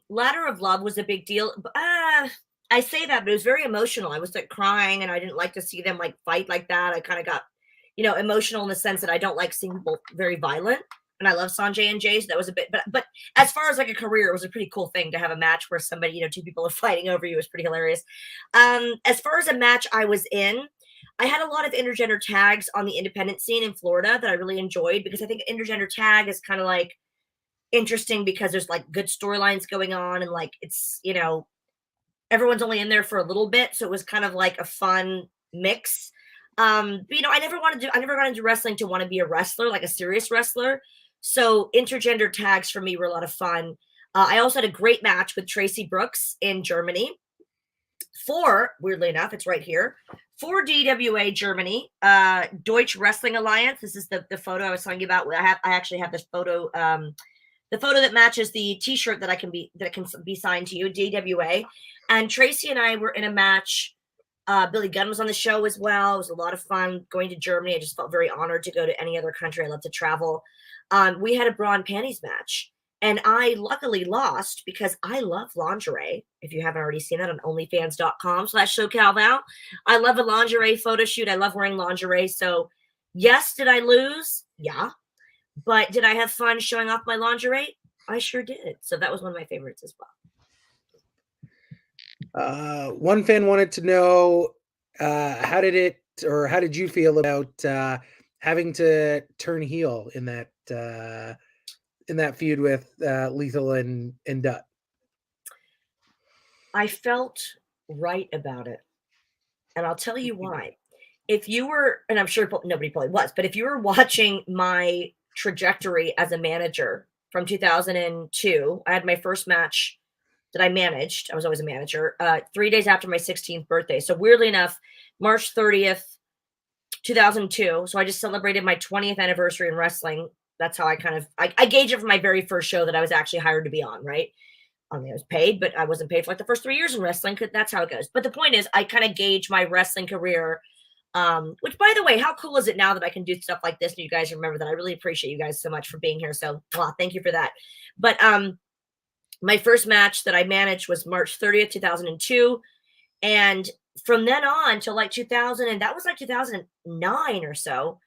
Ladder of Love was a big deal. I say that, but it was very emotional. I was like crying and I didn't like to see them like fight like that. I kind of got, emotional in the sense that I don't like seeing people very violent. and I love Sanjay and Jay, so that was a bit, but as far as like a career, it was a pretty cool thing to have a match where somebody, you know, two people are fighting over you. It was pretty hilarious. As far as a match I was in, I had a lot of intergender tags on the independent scene in Florida that I really enjoyed, because I think intergender tag is kind of like interesting because there's like good storylines going on, and like it's, you know, everyone's only in there for a little bit, so it was kind of like a fun mix. But you know, I never got into wrestling to want to be a wrestler, like a serious wrestler. So intergender tags for me were a lot of fun. I also had a great match with Tracy Brooks in Germany for, weirdly enough, it's right here, for DWA Germany, Deutsche Wrestling Alliance. This is the photo I was telling you about. I actually have this photo, the photo that matches the T-shirt that can be signed to you, DWA. And Tracy and I were in a match. Billy Gunn was on the show as well. It was a lot of fun going to Germany. I just felt very honored to go to any other country. I love to travel. We had a bra and panties match, and I luckily lost because I love lingerie. If you haven't already seen that on onlyfans.com/SoCalVal, I love a lingerie photo shoot. I love wearing lingerie. So yes, did I lose? Yeah. But did I have fun showing off my lingerie? I sure did. So that was one of my favorites as well. One fan wanted to know, how did you feel about having to turn heel in that feud with Lethal and Dutt? I felt right about it. And I'll tell you why. If you were, and I'm sure nobody probably was, but if you were watching my trajectory as a manager from 2002, I had my first match that I managed. I was always a manager, 3 days after my 16th birthday. So weirdly enough, March 30th, 2002. So I just celebrated my 20th anniversary in wrestling. That's how I gauge it from my very first show that I was actually hired to be on, right? I was paid, but I wasn't paid for like the first 3 years in wrestling, because that's how it goes. But the point is, I kind of gauge my wrestling career, which, by the way, how cool is it now that I can do stuff like this and you guys remember that? I really appreciate you guys so much for being here. So thank you for that. But my first match that I managed was March 30th, 2002. And from then on till like 2000, and that was like 2009 or so,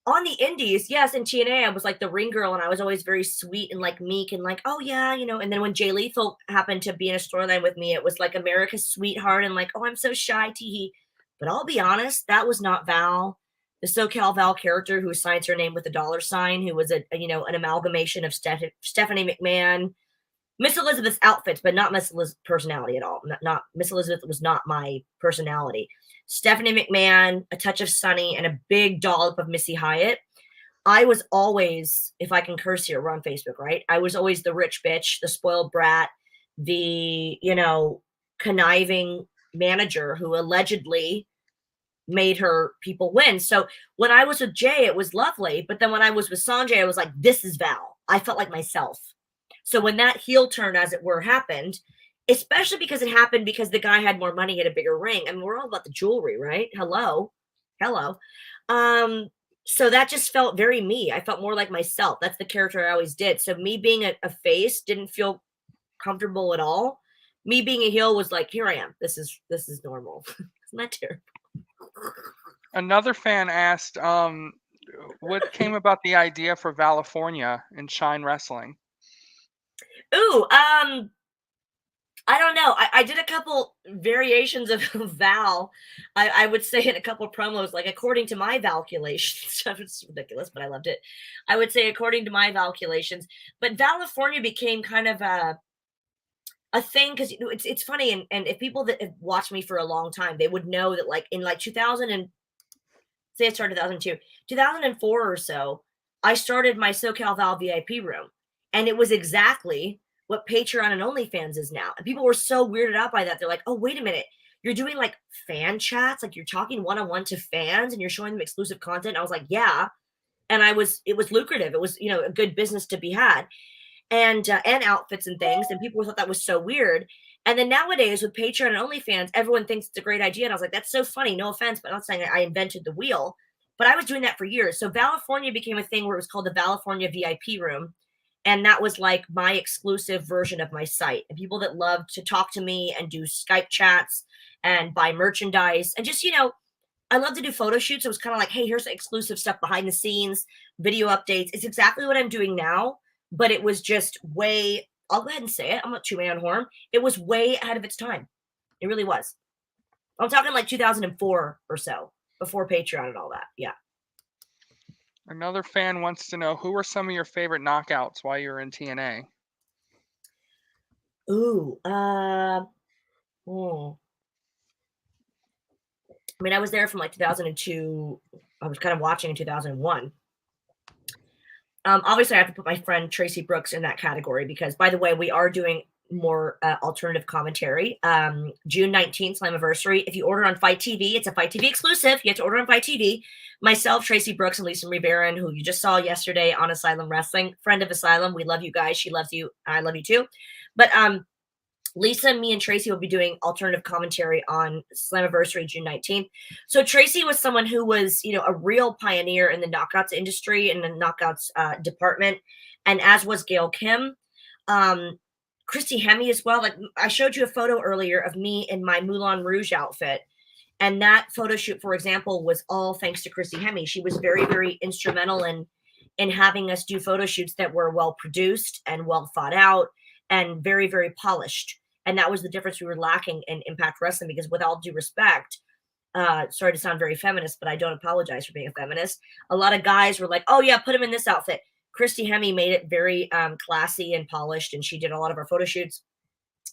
on the indies, yes, in TNA, I was like the ring girl, and I was always very sweet and like meek and like, oh yeah, you know. And then when Jay Lethal happened to be in a storyline with me, it was like America's sweetheart and like, oh, I'm so shy, teehee. But I'll be honest, that was not Val, the SoCal Val character who signs her name with a $sign, who was an amalgamation of Stephanie McMahon, Miss Elizabeth's outfits, but not Miss Elizabeth's personality at all. Not Miss Elizabeth was not my personality. Stephanie McMahon, a touch of Sunny, and a big dollop of Missy Hyatt. I was always, if I can curse here, we're on Facebook, right? I was always the rich bitch, the spoiled brat, the, conniving manager who allegedly made her people win. So when I was with Jay, it was lovely. But then when I was with Sanjay, I was like, this is Val. I felt like myself. So when that heel turn, as it were, happened, especially because it happened because the guy had more money, had a bigger ring. I mean, we're all about the jewelry, right? Hello. So that just felt very me. I felt more like myself. That's the character I always did. So me being a face didn't feel comfortable at all. Me being a heel was like, here I am. This is normal. Isn't that terrible? Another fan asked, what came about the idea for California in Shine Wrestling? Ooh, I don't know. I did a couple variations of Val. I would say in a couple promos, like according to my calculations, it's ridiculous, but I loved it. I would say according to my calculations, but California became kind of a thing because it's funny, and if people that have watched me for a long time, they would know that like in like 2000 and say I started 2002, 2004 or so, I started my SoCal Val VIP room, and it was exactly what Patreon and OnlyFans is now. And people were so weirded out by that. They're like, oh, wait a minute. You're doing like fan chats? Like you're talking one-on-one to fans and you're showing them exclusive content? And I was like, yeah. And it was lucrative. It was, a good business to be had. And outfits and things. And people thought that was so weird. And then nowadays with Patreon and OnlyFans, everyone thinks it's a great idea. And I was like, that's so funny. No offense, but I'm not saying I invented the wheel. But I was doing that for years. So California became a thing where it was called the California VIP room. And that was like my exclusive version of my site. And people that loved to talk to me and do Skype chats and buy merchandise and just, I love to do photo shoots. It was kind of like, hey, here's the exclusive stuff behind the scenes, video updates. It's exactly what I'm doing now, but it was just way, I'll go ahead and say it. I'm not too my own horn. It was way ahead of its time. It really was. I'm talking like 2004 or so, before Patreon and all that. Yeah. Another fan wants to know, who were some of your favorite knockouts while you were in TNA? Ooh, I mean, I was there from like 2002. I was kind of watching in 2001. Obviously, I have to put my friend Tracy Brooks in that category because, by the way, we are doing more alternative commentary. June 19th, Slammiversary. If you order on Fight TV, it's a Fight TV exclusive. You have to order on Fight TV. Myself, Tracy Brooks, and Lisa Marie, who you just saw yesterday on Asylum Wrestling, friend of Asylum. We love you guys. She loves you. I love you too. But Lisa, me, and Tracy will be doing alternative commentary on Slammiversary June 19th. So Tracy was someone who was, a real pioneer in the knockouts industry and the knockouts department, and as was Gail Kim, Christy Hemme as well. Like, I showed you a photo earlier of me in my Moulin Rouge outfit, and that photo shoot, for example, was all thanks to Christy Hemme. She was very, very instrumental in having us do photo shoots that were well produced and well thought out and very, very polished. And that was the difference we were lacking in Impact Wrestling, because with all due respect, sorry to sound very feminist, but I don't apologize for being a feminist. A lot of guys were like, oh yeah, put him in this outfit. Christy Hemme made it very classy and polished, and she did a lot of our photo shoots.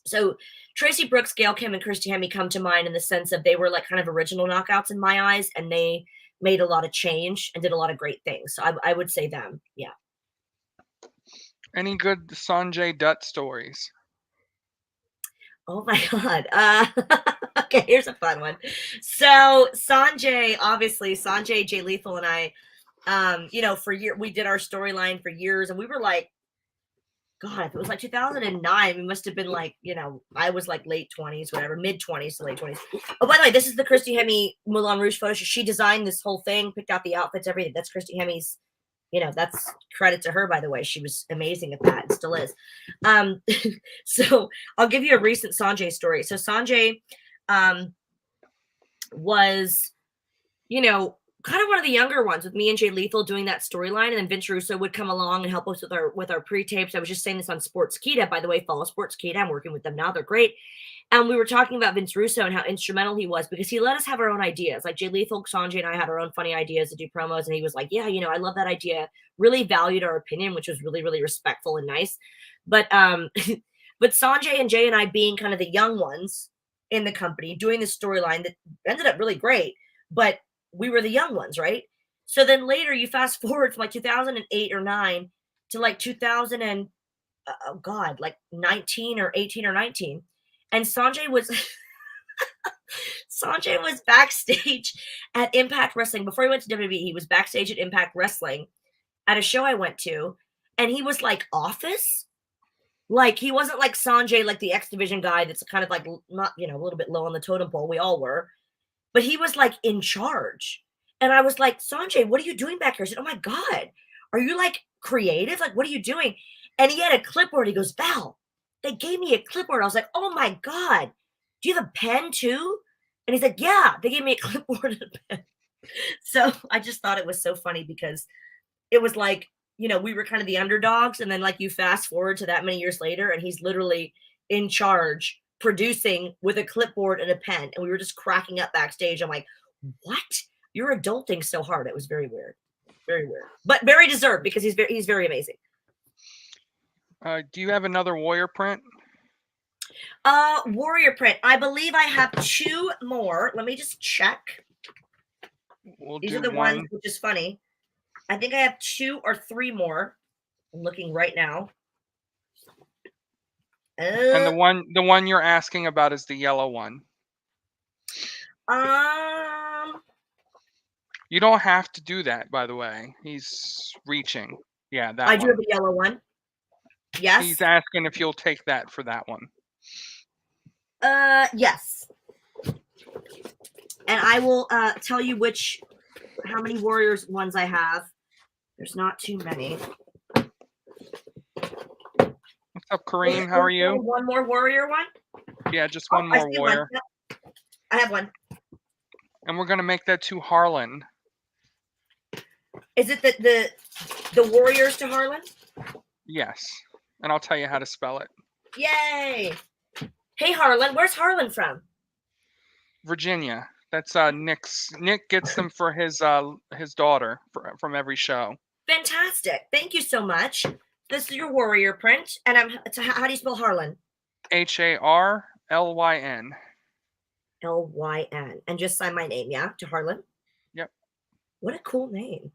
So Tracy Brooks, Gail Kim, and Christy Hemme come to mind in the sense of they were like kind of original knockouts in my eyes, and they made a lot of change and did a lot of great things. So I would say them. Yeah. Any good Sanjay Dutt stories? Oh my God. Okay, here's a fun one. So Sanjay, Jay Lethal and I, for years, we did our storyline for years, and we were like, God, if it was like 2009, we must have been like, I was like late 20s, whatever, mid 20s to late 20s. Oh, by the way, this is the Christy Hemme Moulin Rouge photo shoot. She designed this whole thing, picked out the outfits, everything. That's Christy Hemme's, that's credit to her, by the way. She was amazing at that and still is. So I'll give you a recent Sanjay story. So Sanjay was, kind of one of the younger ones with me and Jay Lethal doing that storyline, and then Vince Russo would come along and help us with our pre-tapes. I was just saying this on Sportskeeda, by the way. Follow Sportskeeda. I'm working with them now. They're great. And we were talking about Vince Russo and how instrumental he was, because he let us have our own ideas. Like Jay Lethal, Sanjay, and I had our own funny ideas to do promos, and he was like, yeah, I love that idea. Really valued our opinion, which was really, really respectful and nice. But but Sanjay and Jay and I, being kind of the young ones in the company, doing this storyline that ended up really great, but we were the young ones, right? So then later, you fast forward from like 2008 or 9 to like 2000 and like 19 or 18 or 19, and Sanjay was backstage at Impact Wrestling before he went to WWE. He was backstage at Impact Wrestling at a show I went to, and he was like office. Like, he wasn't like Sanjay, like the X Division guy that's kind of like not, a little bit low on the totem pole. We all were. But he was like in charge. And I was like, Sanjay, what are you doing back here? I said, oh my God, are you like creative? Like, what are you doing? And he had a clipboard. He goes, Val, they gave me a clipboard. I was like, oh my God, do you have a pen too? And he's like, yeah, they gave me a clipboard and a pen. So I just thought it was so funny, because it was like, we were kind of the underdogs. And then like you fast forward to that many years later, and he's literally in charge, producing with a clipboard and a pen, and we were just cracking up backstage. I'm like, what? You're adulting so hard. It was very weird, but very deserved, because he's very amazing. Do you have another Warrior print? Warrior print. I believe I have 2 more. Let me just check. These are the ones, which is funny. I think I have 2 or 3 more. I'm looking right now. And the one you're asking about is the yellow one. You don't have to do that, by the way. He's reaching. Yeah, that I one. do have a yellow one. Yes. He's asking if you'll take that for that one. Yes. And I will tell you how many Warriors ones I have. There's not too many. What's up, Kareem? How are you? One more Warrior one? Yeah, just one more Warrior. I have one. And we're gonna make that to Harlan. Is it the Warriors to Harlan? Yes. And I'll tell you how to spell it. Yay! Hey Harlan, where's Harlan from? Virginia. That's Nick's. Nick gets them for his daughter from every show. Fantastic. Thank you so much. This is your Warrior print. And how do you spell Harlan? Harlyn. Lyn. And just sign my name, yeah? To Harlan? Yep. What a cool name.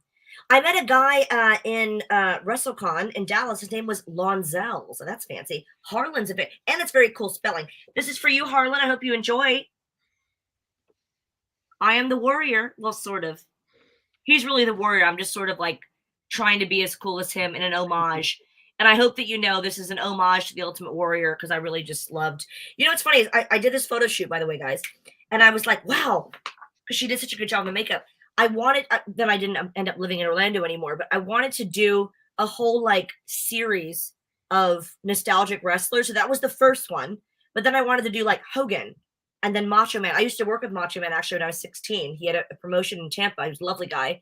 I met a guy in WrestleCon in Dallas. His name was Lonzel, so that's fancy. Harlan's a bit, and it's very cool spelling. This is for you, Harlan. I hope you enjoy. I am the Warrior. Well, sort of. He's really the Warrior. I'm just sort of like trying to be as cool as him in an homage. And I hope that you know this is an homage to the Ultimate Warrior because I really just loved. You know what's funny is I did this photo shoot, by the way, guys, and I was like, wow, because she did such a good job of the makeup. I wanted, then I didn't end up living in Orlando anymore, but I wanted to do a whole like series of nostalgic wrestlers. So that was the first one. But then I wanted to do like Hogan and then Macho Man. I used to work with Macho Man actually when I was 16. He had a promotion in Tampa. He was a lovely guy.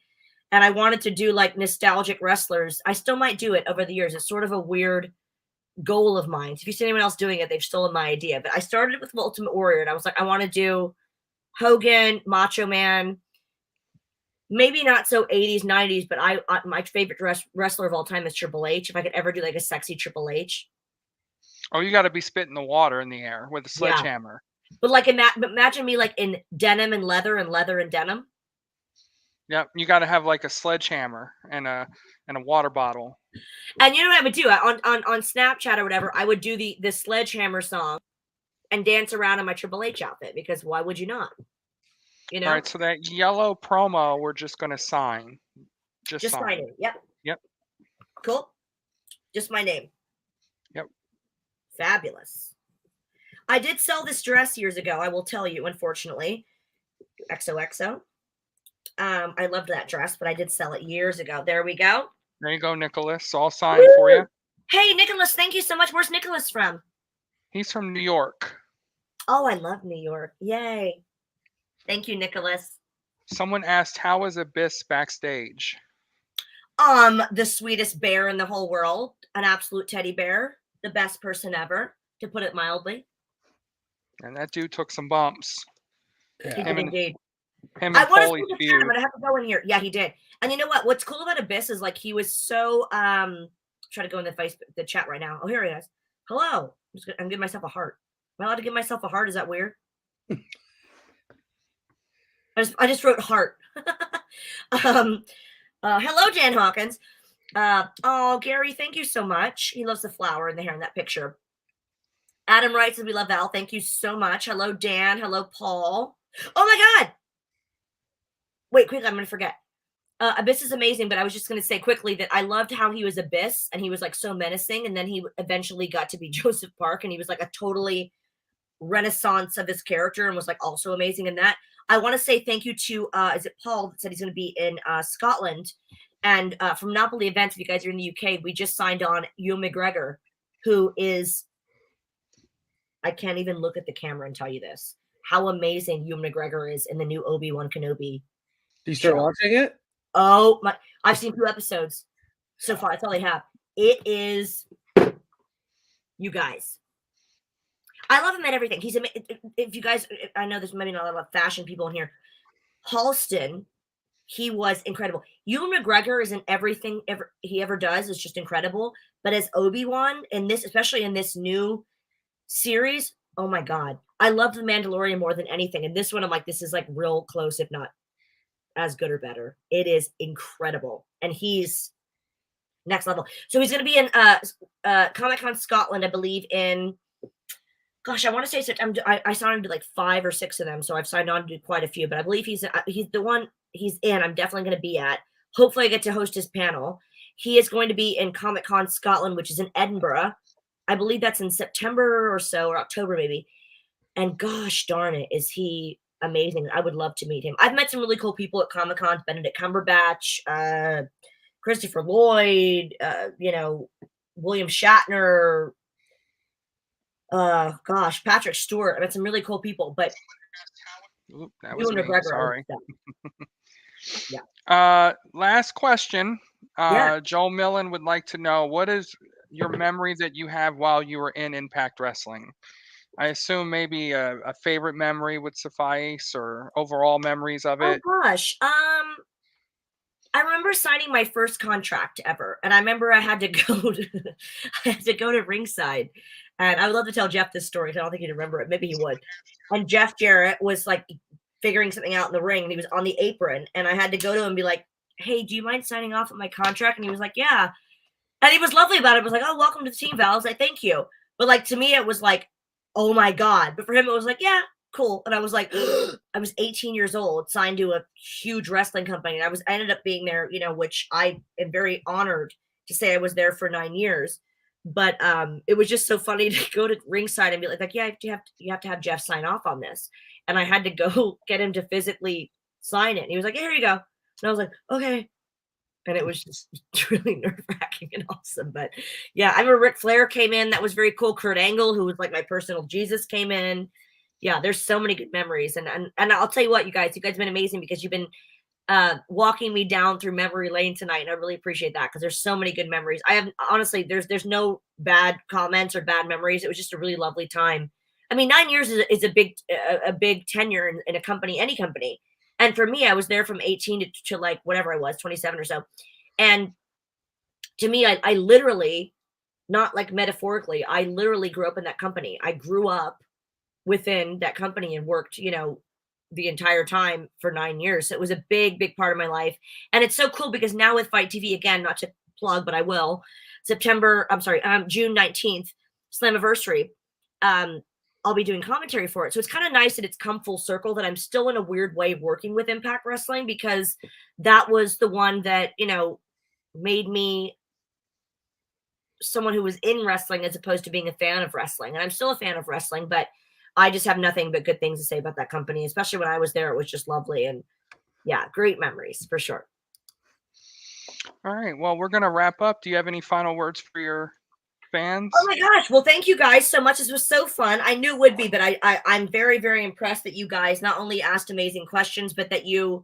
And I wanted to do like nostalgic wrestlers. I still might do it over the years. It's sort of a weird goal of mine. If you see anyone else doing it, they've stolen my idea. But I started with Ultimate Warrior and I was like, I want to do Hogan, Macho Man. Maybe not so 80s, 90s, but my favorite wrestler of all time is Triple H. If I could ever do like a sexy Triple H. Oh, you got to be spitting the water in the air with a sledgehammer. Yeah. But like imagine me like in denim and leather and denim. Yep, you got to have like a sledgehammer and a water bottle. And you know what I would do on Snapchat or whatever? I would do the sledgehammer song and dance around in my Triple H outfit because why would you not? You know? All right, so that yellow promo we're just going to sign. Just sign. My name. Yep. Cool. Just my name. Yep. Fabulous. I did sell this dress years ago, I will tell you, unfortunately. XOXO. I loved that dress, but I did sell it years ago. There we go. There you go, Nicholas. All signed for you. Hey, Nicholas, thank you so much. Where's Nicholas from? He's from New York. Oh, I love New York. Yay. Thank you, Nicholas. Someone asked, how was Abyss backstage? The sweetest bear in the whole world. An absolute teddy bear. The best person ever, to put it mildly. And that dude took some bumps. Yeah. He did indeed. Him and Foley's feud. But I have to go in here. Yeah, he did. And you know what? What's cool about Abyss is like he was so try to go in the chat right now. Oh, here he is. Hello. I'm giving myself a heart. Am I allowed to give myself a heart? Is that weird? I just wrote heart. Hello, Jan Hawkins. Oh, Gary, thank you so much. He loves the flower in the hair in that picture. Adam writes, we love Val. Thank you so much. Hello, Dan. Hello, Paul. Oh my God. Wait, quickly, I'm going to forget. Abyss is amazing, but I was just going to say quickly that I loved how he was Abyss and he was like so menacing. And then he eventually got to be Joseph Park and he was like a totally renaissance of his character and was like also amazing in that. I want to say thank you to, is it Paul that said he's going to be in Scotland? And from Napoli Events, if you guys are in the UK, we just signed on Ewan McGregor, who is, I can't even look at the camera and tell you this, how amazing Ewan McGregor is in the new Obi-Wan Kenobi. Do you start watching it? Oh, my, I've seen 2 episodes so far. That's all I have. It is, you guys. I love him at everything. He's if you guys, I know there's maybe not a lot of fashion people in here. Halston, he was incredible. Ewan McGregor is in everything he ever does is just incredible. But as Obi-Wan in this, especially in this new series, oh my God, I love The Mandalorian more than anything. And this one, I'm like, this is like real close, if not as good or better. It is incredible, and he's next level. So he's going to be in Comic-Con Scotland, I believe, in. Gosh, I want to say September. I signed on to like 5 or 6 of them, so I've signed on to quite a few. But I believe he's the one he's in. I'm definitely going to be at. Hopefully, I get to host his panel. He is going to be in Comic-Con Scotland, which is in Edinburgh. I believe that's in September or so, or October maybe. And gosh darn it, is he amazing. I would love to meet him. I've met some really cool people at Comic-Con, Benedict Cumberbatch, Christopher Lloyd, William Shatner, Patrick Stewart. I met some really cool people, but Oop, that was Doing me. McGregor Sorry. stuff. Last question. Yeah. Joel Millen would like to know, what is your memory that you have while you were in Impact Wrestling? I assume maybe a favorite memory would suffice, or overall memories of Oh it. gosh. I remember signing my first contract ever, and I remember I had to go to I had to go to ringside, and I would love to tell Jeff this story. 'Cause I don't think he'd remember it. Maybe he would. And Jeff Jarrett was like figuring something out in the ring, and he was on the apron, and I had to go to him and be like, "Hey, do you mind signing off on my contract?" And he was like, "Yeah." And he was lovely about it. He was like, "Oh, welcome to the team, Val." I was like, "Thank you." But like to me, it was like, "Oh my god!" But for him, it was like, "Yeah, cool." And I was like, I was 18 years old, signed to a huge wrestling company, and I ended up being there, which I am very honored to say I was there for 9 years. But it was just so funny to go to ringside and be like, "Yeah, you have to have Jeff sign off on this," and I had to go get him to physically sign it. And he was like, "Yeah, here you go," and I was like, "Okay." And it was just really nerve-wracking and awesome. But yeah, I remember Ric Flair came in. That was very cool. Kurt Angle, who was like my personal Jesus, came in. Yeah, there's so many good memories. And I'll tell you what, you guys have been amazing because you've been walking me down through memory lane tonight. And I really appreciate that because there's so many good memories. I have honestly, there's no bad comments or bad memories. It was just a really lovely time. I mean, 9 years is a big tenure in a company, any company. And for me, I was there from 18 to like whatever I was, 27 or so. And to me, I literally, not like metaphorically, I literally grew up in that company. I grew up within that company and worked, the entire time for 9 years. So it was a big, big part of my life. And it's so cool because now with Fight TV, again, not to plug, but I will, June 19th, Slammiversary. I'll be doing commentary for it. So it's kind of nice that it's come full circle that I'm still in a weird way working with Impact Wrestling because that was the one that, made me someone who was in wrestling as opposed to being a fan of wrestling. And I'm still a fan of wrestling, but I just have nothing but good things to say about that company, especially when I was there. It was just lovely. And yeah, great memories for sure. All right. Well, we're going to wrap up. Do you have any final words for your fans? Oh my gosh. Well, thank you guys so much. This was so fun. I knew it would be, but I'm very, very impressed that you guys not only asked amazing questions, but that you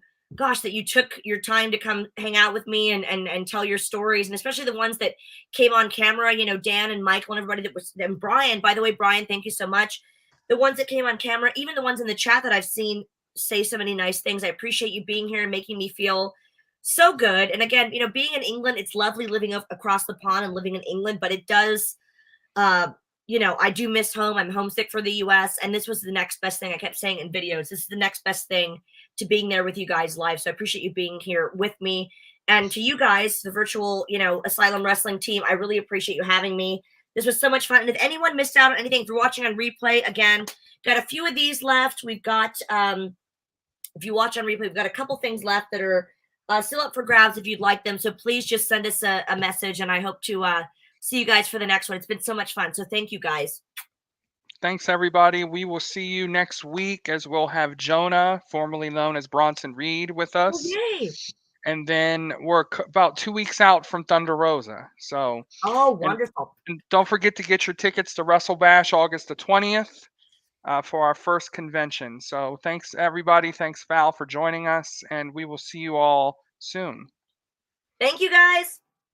took your time to come hang out with me and tell your stories. And especially the ones that came on camera, Dan and Michael and everybody and Brian, by the way, Brian, thank you so much. The ones that came on camera, even the ones in the chat that I've seen say so many nice things. I appreciate you being here and making me feel so good. And again, being in England, it's lovely living across the pond and living in England, but it does, I do miss home. I'm homesick for the US. And this was the next best thing. I kept saying in videos, this is the next best thing to being there with you guys live. So I appreciate you being here with me. And to you guys, the virtual, Asylum Wrestling team, I really appreciate you having me. This was so much fun. And if anyone missed out on anything, if you're watching on replay, again, got a few of these left. We've got, if you watch on replay, we've got a couple things left that are still up for grabs if you'd like them. So please just send us a message, and I hope to see you guys for the next one. It's been so much fun. So thank you guys. Thanks, everybody. We will see you next week as we'll have Jonah, formerly known as Bronson Reed, with us. Yay. And then we're about 2 weeks out from Thunder Rosa. So, wonderful. And don't forget to get your tickets to Wrestle Bash August the 20th for our first convention. So thanks, everybody. Thanks, Val, for joining us. And we will see you all soon. Thank you, guys.